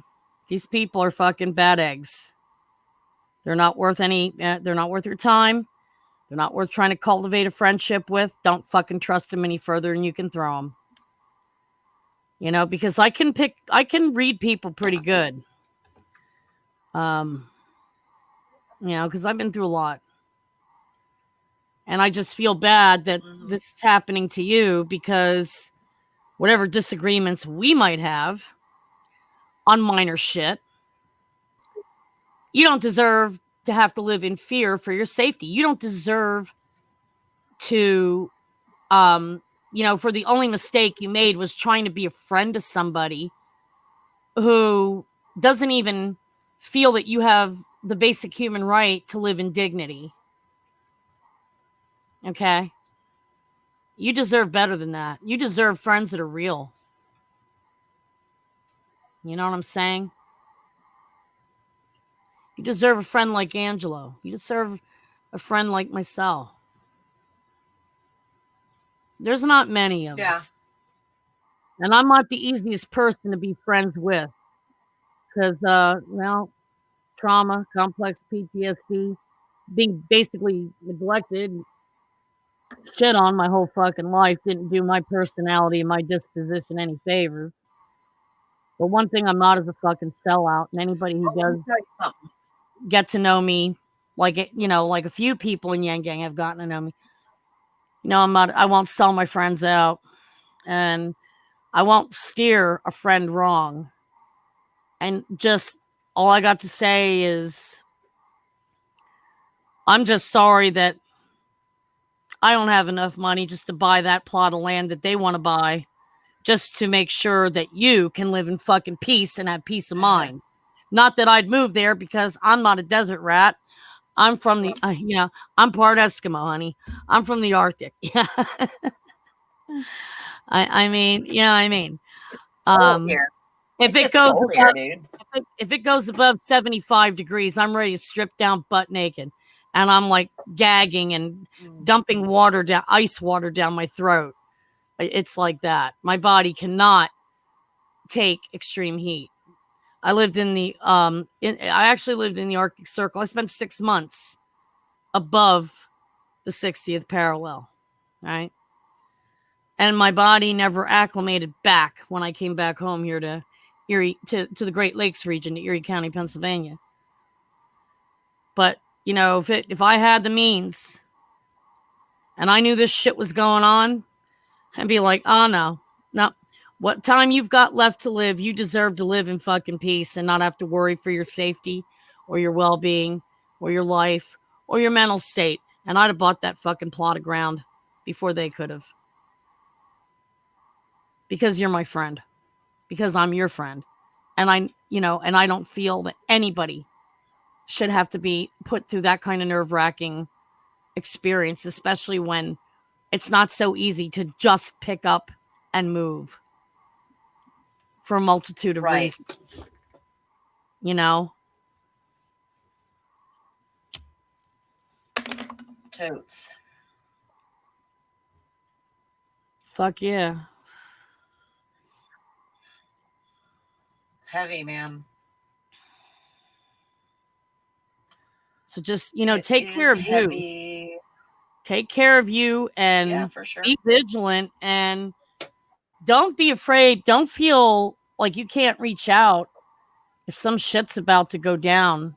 these people are fucking bad eggs. They're not worth they're not worth your time. They're not worth trying to cultivate a friendship with. Don't fucking trust them any further, and you can throw them. Because I can read people pretty good. Because I've been through a lot. And I just feel bad that this is happening to you, because whatever disagreements we might have on minor shit, you don't deserve to have to live in fear for your safety. You don't deserve to, for the only mistake you made was trying to be a friend to somebody who doesn't even feel that you have the basic human right to live in dignity. Okay? You deserve better than that. You deserve friends that are real. You know what I'm saying? You deserve a friend like Angelo. You deserve a friend like myself. There's not many of us. And I'm not the easiest person to be friends with. Because, trauma, complex PTSD, being basically neglected, shit on my whole fucking life didn't do my personality and my disposition any favors. But one thing I'm not is a fucking sellout. And anybody who does get to know me, like a few people in Yang Gang have gotten to know me. I won't sell my friends out. And I won't steer a friend wrong. And just all I got to say is I'm just sorry that I don't have enough money just to buy that plot of land that they want to buy, just to make sure that you can live in fucking peace and have peace of mind. Not that I'd move there, because I'm not a desert rat. I'm from the, I'm part Eskimo, honey. I'm from the Arctic. I mean. If it goes above 75 degrees, I'm ready to strip down butt naked. And I'm like gagging and dumping ice water down my throat. It's like that. My body cannot take extreme heat. I lived in the I actually lived in the Arctic Circle. I spent 6 months above the 60th parallel, right? And my body never acclimated back when I came back home here to Erie, to the Great Lakes region, to Erie County, Pennsylvania. But if I had the means and I knew this shit was going on, I'd be like, oh no. What time you've got left to live, you deserve to live in fucking peace and not have to worry for your safety or your well-being or your life or your mental state. And I'd have bought that fucking plot of ground before they could have. Because you're my friend. Because I'm your friend. And I don't feel that anybody should have to be put through that kind of nerve-wracking experience, especially when it's not so easy to just pick up and move for a multitude of reasons. Totes. Fuck yeah. It's heavy, man. So just, take care of you. Take care of you and for sure. Be vigilant and don't be afraid. Don't feel like you can't reach out if some shit's about to go down.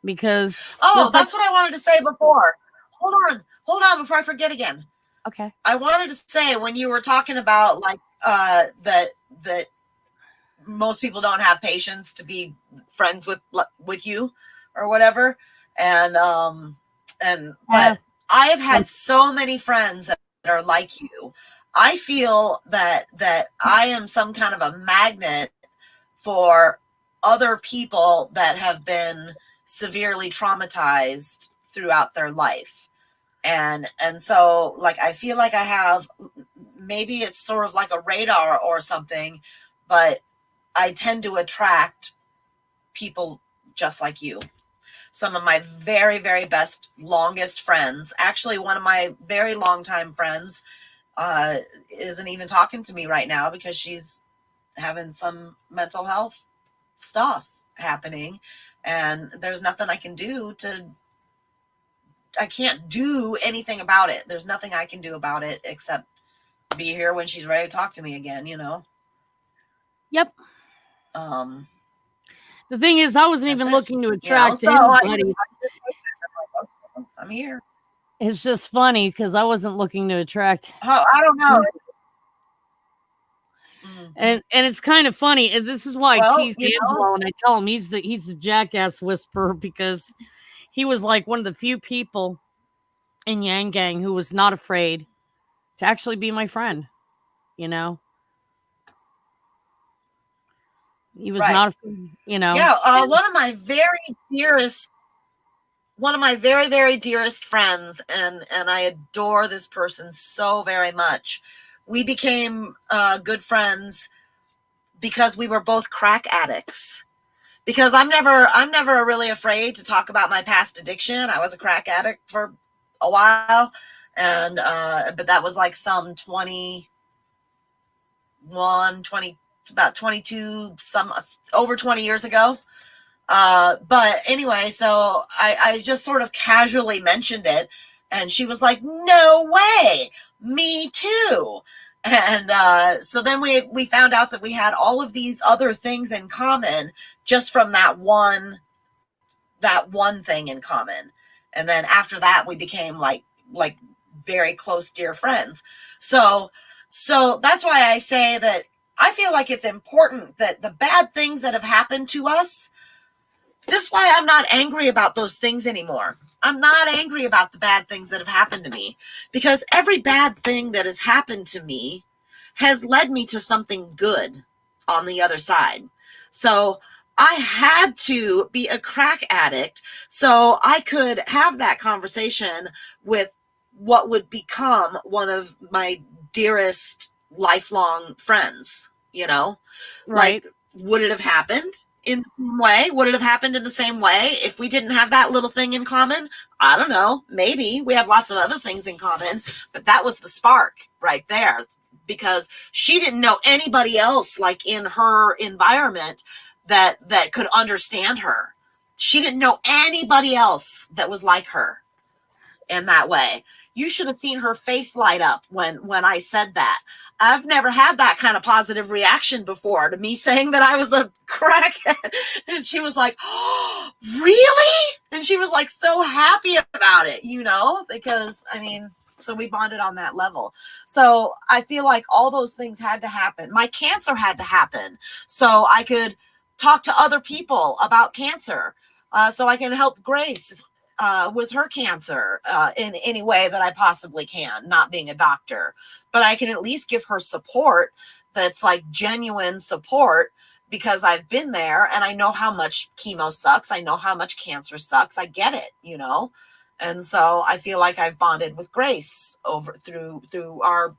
Because that's what I wanted to say before. Hold on before I forget again. Okay. I wanted to say, when you were talking about like that most people don't have patience to be friends with you or whatever, but I have had so many friends that are like you. I feel that I am some kind of a magnet for other people that have been severely traumatized throughout their life. And so like, I feel like I have, maybe it's sort of like a radar or something, but I tend to attract people just like you. Some of my very, very best, longest friends, actually one of my very longtime friends isn't even talking to me right now because she's having some mental health stuff happening, and there's nothing I can do I can't do anything about it. There's nothing I can do about it except be here when she's ready to talk to me again, Yep. The thing is, I wasn't even looking to attract anybody. I'm here. It's just funny because I wasn't looking to attract. I don't know. And it's kind of funny. This is why I tease Angelo and I tell him he's the jackass whisperer, because he was like one of the few people in Yang Gang who was not afraid to actually be my friend. You know, he was Right. not afraid, you know. Yeah, one of my very, very dearest friends, and I adore this person so very much. We became good friends because we were both crack addicts. Because I'm never really afraid to talk about my past addiction. I was a crack addict for a while, and but that was like some 20, about 22, some over 20 years ago. But anyway, so I just sort of casually mentioned it, and she was like, "No way, me too." And so then we found out that we had all of these other things in common just from that one thing in common. And then after that, we became like very close, dear friends. So that's why I say that I feel like it's important that the bad things that have happened to us, this is why I'm not angry about those things anymore. I'm not angry about the bad things that have happened to me, because every bad thing that has happened to me has led me to something good on the other side. So I had to be a crack addict so I could have that conversation with what would become one of my dearest lifelong friends, you know? Right. Like, would it have happened in the same way? Would it have happened in the same way if we didn't have that little thing in common? I don't know. Maybe. We have lots of other things in common, but that was the spark right there, because she didn't know anybody else like in her environment that could understand her. She didn't know anybody else that was like her in that way. You should have seen her face light up when I said that. I've never had that kind of positive reaction before to me saying that I was a crackhead. And she was like, "Oh, really?" And she was like so happy about it, you know, because I mean, so we bonded on that level. So I feel like all those things had to happen. My cancer had to happen so I could talk to other people about cancer, so I can help Grace with her cancer in any way that I possibly can, not being a doctor. But I can at least give her support that's like genuine support, because I've been there and I know how much chemo sucks. I know how much cancer sucks. I get it, you know? And so I feel like I've bonded with Grace through our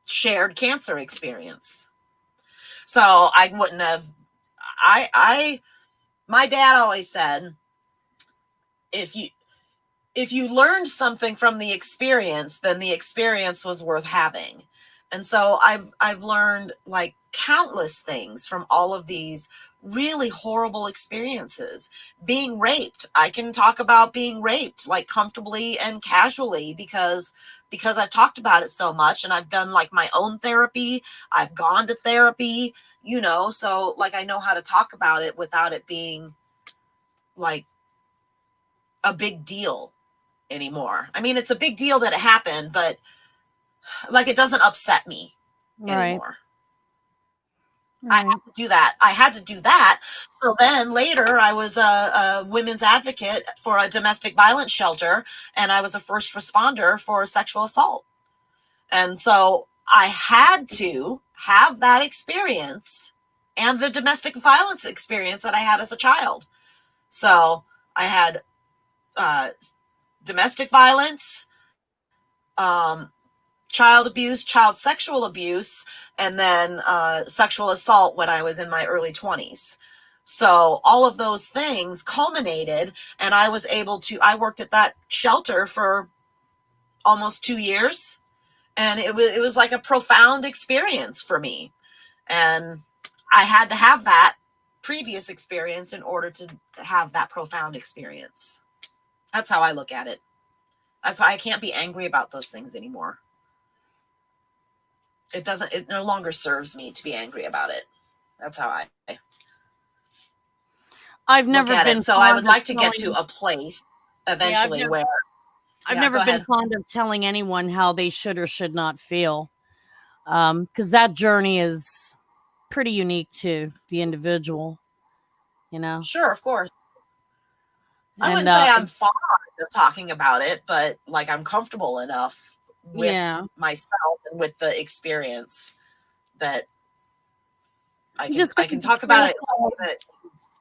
shared cancer experience. So I wouldn't have, my dad always said, if you learned something from the experience, then the experience was worth having. And so I've learned like countless things from all of these really horrible experiences. Being raped, I can talk about being raped like comfortably and casually because I've talked about it so much, and I've done like my own therapy. I've gone to therapy, you know, so like I know how to talk about it without it being like a big deal anymore. I mean, it's a big deal that it happened, but like it doesn't upset me anymore. I had to do that. I had to do that. So then later I was a women's advocate for a domestic violence shelter, and I was a first responder for sexual assault. And so I had to have that experience and the domestic violence experience that I had as a child. So I had domestic violence, child abuse, child sexual abuse, and then sexual assault when I was in my early 20s. So all of those things culminated, and I was able to, I worked at that shelter for almost 2 years, and it was like a profound experience for me. And I had to have that previous experience in order to have that profound experience. That's how I look at it. That's why I can't be angry about those things anymore. It no longer serves me to be angry about it. That's how I've never look at been it. So I would like to get to a place eventually where I've never been fond of telling anyone how they should or should not feel, because that journey is pretty unique to the individual, you know. Sure, of course. I wouldn't say I'm fond of talking about it, but like I'm comfortable enough with myself and with the experience that I can talk about it in a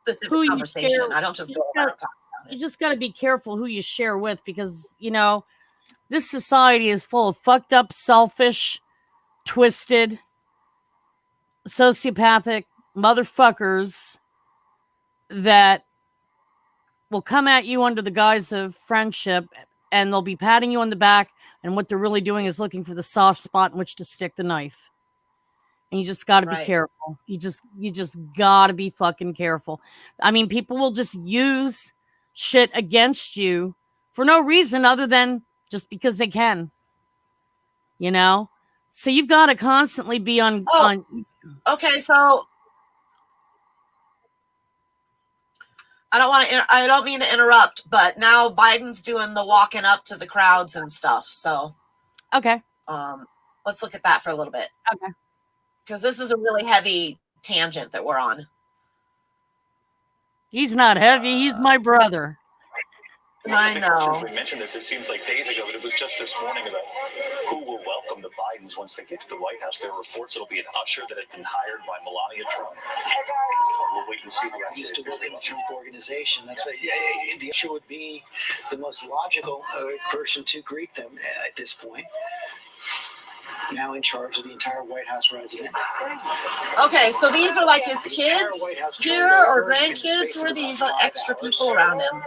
specific conversation. I don't just go around talking about it. You just got to be careful who you share with, because, you know, this society is full of fucked up, selfish, twisted, sociopathic motherfuckers that will come at you under the guise of friendship, and they'll be patting you on the back, and what they're really doing is looking for the soft spot in which to stick the knife. And you just got to be careful. You just got to be fucking careful. I mean, people will just use shit against you for no reason other than just because they can. You know? So you've got to constantly be on. Okay, so I don't mean to interrupt, but now Biden's doing the walking up to the crowds and stuff. So okay, let's look at that for a little bit. Okay, because this is a really heavy tangent that we're on. He's not heavy. He's my brother. I know. We mentioned this, it seems like days ago, but it was just this morning about who will welcome the Bidens once they get to the White House. There are reports it'll be an usher that had been hired by Melania Trump. We'll wait and see. Used to work in the Trump organization. That's right. The usher would be the most logical person to greet them at this point. Now in charge of the entire White House resident. Okay, so these are like his kids here or grandkids? Who are these extra people around him?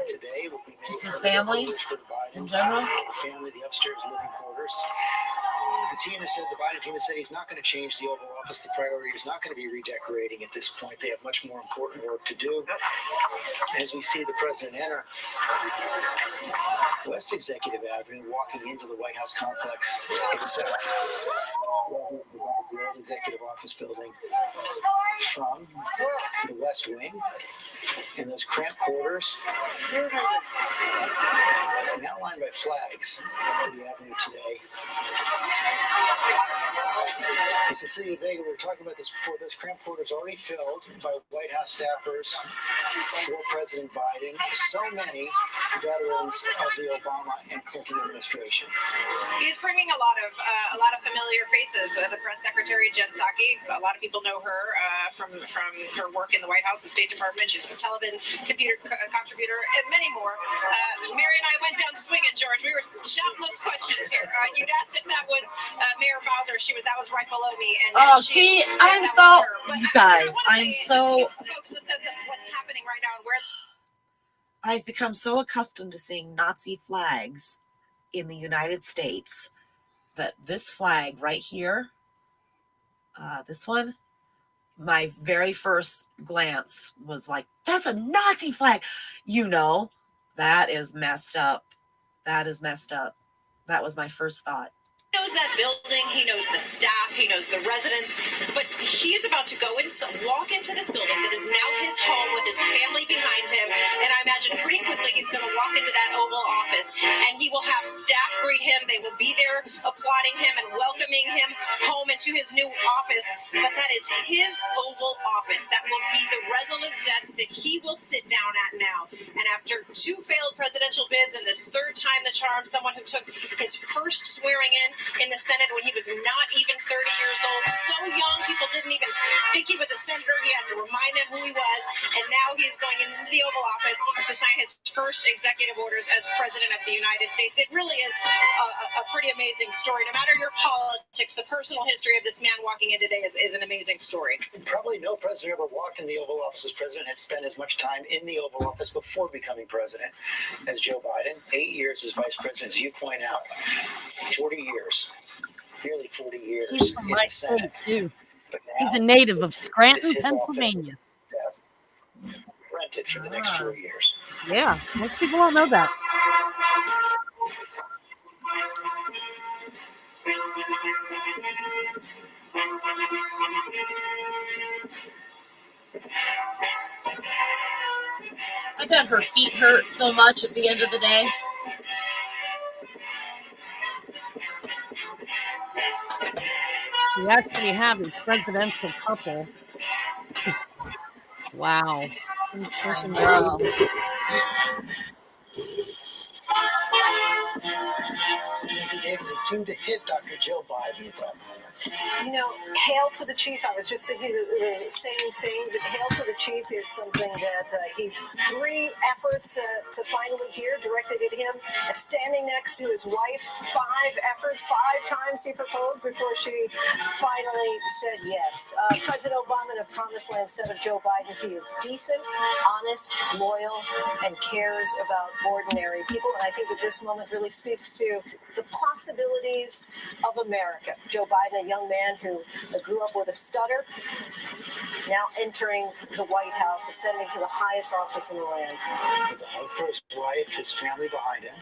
Just his family in general? The family, the upstairs living quarters. The Biden team has said he's not going to change the Oval Office. The priority is not going to be redecorating at this point. They have much more important work to do. As we see the president enter West Executive Avenue, walking into the White House complex itself, the old executive office building, from the West Wing, in those cramped quarters, now lined by flags on the avenue today. Cecilia Vega, we were talking about this before. Those cramped quarters already filled by White House staffers for President Biden. So many veterans of the Obama and Clinton administration. He's bringing a lot of familiar faces. The press secretary Jen Psaki. A lot of people know her from her work in the White House, the State Department. She's a television contributor, and many more. Mary and I went down swinging, George. We were shouting those questions here. You'd asked if that was Mayor Bowser. That was right below me. And see, I'm so, you guys, I'm so, folks a sense of what's happening right now and where I've become so accustomed to seeing Nazi flags in the United States that this flag right here, this one, my very first glance was like, that's a Nazi flag. You know, that is messed up. That is messed up. That was my first thought. He knows that building, he knows the staff, he knows the residents, but he is about to go and walk into this building that is now his home with his family behind him, and I imagine pretty quickly he's going to walk into that Oval Office, and he will have staff greet him. They will be there applauding him and welcoming him home into his new office, but that is his Oval Office. That will be the resolute desk that he will sit down at now, and after 2 failed presidential bids and this 3rd time the charm, someone who took his first swearing in the Senate when he was not even 30 years old, so young people didn't even think he was a senator. He had to remind them who he was, and now he's going into the Oval Office to sign his first executive orders as president of the United States. It really is a pretty amazing story. No matter your politics, the personal history of this man walking in today is an amazing story. Probably no president ever walked in the Oval Office as president had spent as much time in the Oval Office before becoming president as Joe Biden. 8 years as vice president, as you point out. 40 years. Nearly 40 years. He's from my state, too. He's a native of Scranton, Pennsylvania. Rented for the next 4 years. Yeah, most people don't know that. I bet her feet hurt so much at the end of the day. We actually have a presidential couple. Wow. Wow. James, it seemed to hit Dr. Jill Biden at that moment. Hail to the chief. I was just thinking the same thing. But hail to the chief is something that three efforts to finally hear directed at him, standing next to his wife. 5 efforts, 5 times he proposed before she finally said yes. President Obama in a promised land said of Joe Biden, he is decent, honest, loyal, and cares about ordinary people. And I think that this moment really speaks to the possibilities of America. Joe Biden, a young man who grew up with a stutter, now entering the White House, ascending to the highest office in the land. With a hug for his wife, his family behind him.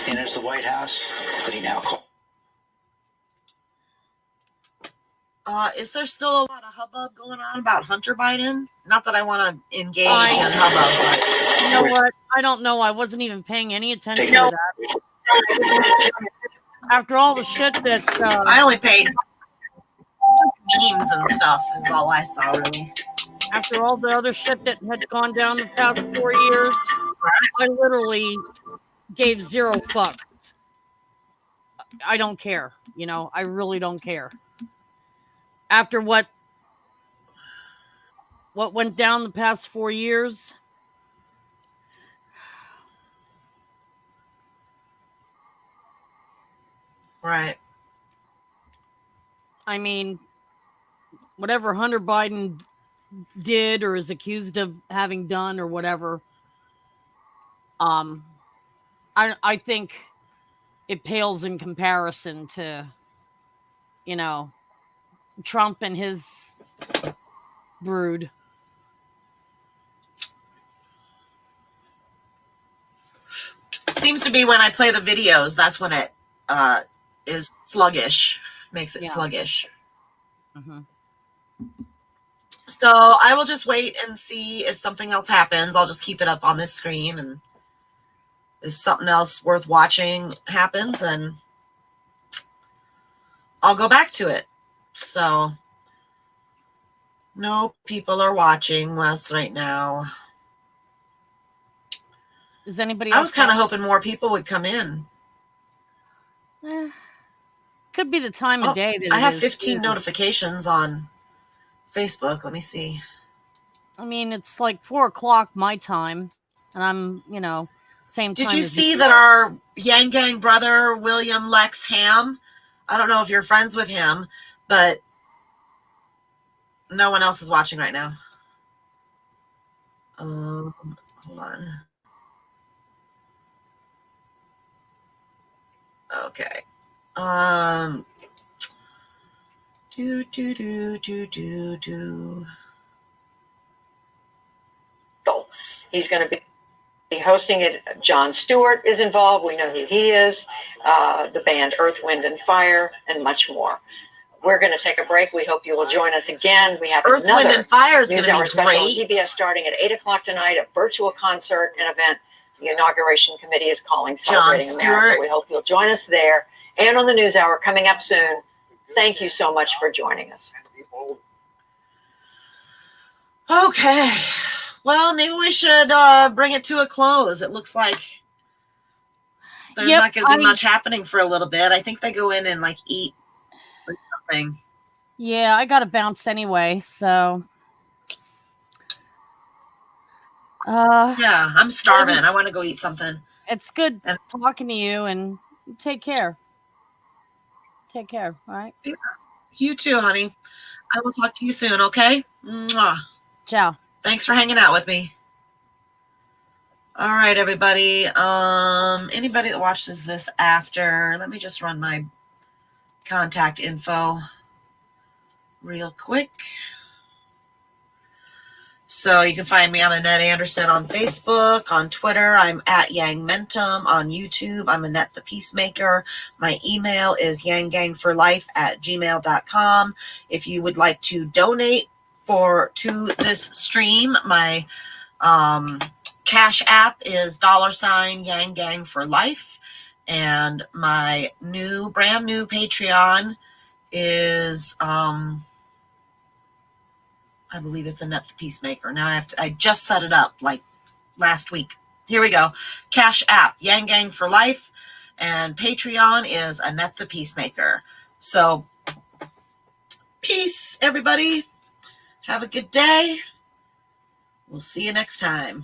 Enters the White House, but he now calls. Is there still a lot of hubbub going on about Hunter Biden? Not that I want to engage in hubbub, but you know what? I don't know. I wasn't even paying any attention to that. After all the shit that I only paid memes and stuff is all I saw, really. After all the other shit that had gone down the past 4 years, I literally gave 0 fucks. I don't care. I really don't care. After what went down the past 4 years, right. I mean, whatever Hunter Biden did or is accused of having done or whatever, I think it pales in comparison to, Trump and his brood. Seems to be when I play the videos, that's when it is sluggish, makes it sluggish. Mm-hmm. So I will just wait and see if something else happens. I'll just keep it up on this screen, and if something else worth watching happens, and I'll go back to it. So no people are watching us right now. Is anybody I else? was kind of hoping more people would come in. Could be the time of day that I have 15 notifications on Facebook. Let me see. I mean, it's like 4 o'clock my time, and I'm, same time. Did you see that our Yang Gang brother, William Lex Ham? I don't know if you're friends with him, but no one else is watching right now. Hold on. Okay. He's going to be hosting it. Jon Stewart is involved. We know who he is. The band Earth, Wind, and Fire, and much more. We're going to take a break. We hope you will join us again. We have Earth, another Wind, and Fire is going to be special great. on PBS starting at 8 o'clock tonight, a virtual concert and event the Inauguration Committee is calling Celebrating America. We hope you'll join us there and on the NewsHour coming up soon. Thank you so much for joining us. Okay. Well, maybe we should bring it to a close. It looks like there's not going to be much happening for a little bit. I think they go in and eat or something. Yeah, I got to bounce anyway, so. Yeah, I'm starving. I want to go eat something. It's good talking to you, and take care. Take care, all right? Yeah. You too, honey. I will talk to you soon, okay? Mwah. Ciao. Thanks for hanging out with me. All right, everybody. Anybody that watches this after, let me just run my contact info real quick. So you can find me. I'm Annette Anderson on Facebook, on Twitter. I'm at Yang Mentum. On YouTube, I'm Annette the Peacemaker. My email is yanggangforlife@gmail.com. If you would like to donate to this stream, my Cash App is $Yang Gang for Life. And my brand new Patreon is, I believe it's Annette the Peacemaker. Now I just set it up like last week. Here we go. Cash App, Yang Gang for Life. And Patreon is Annette the Peacemaker. So, peace, everybody. Have a good day. We'll see you next time.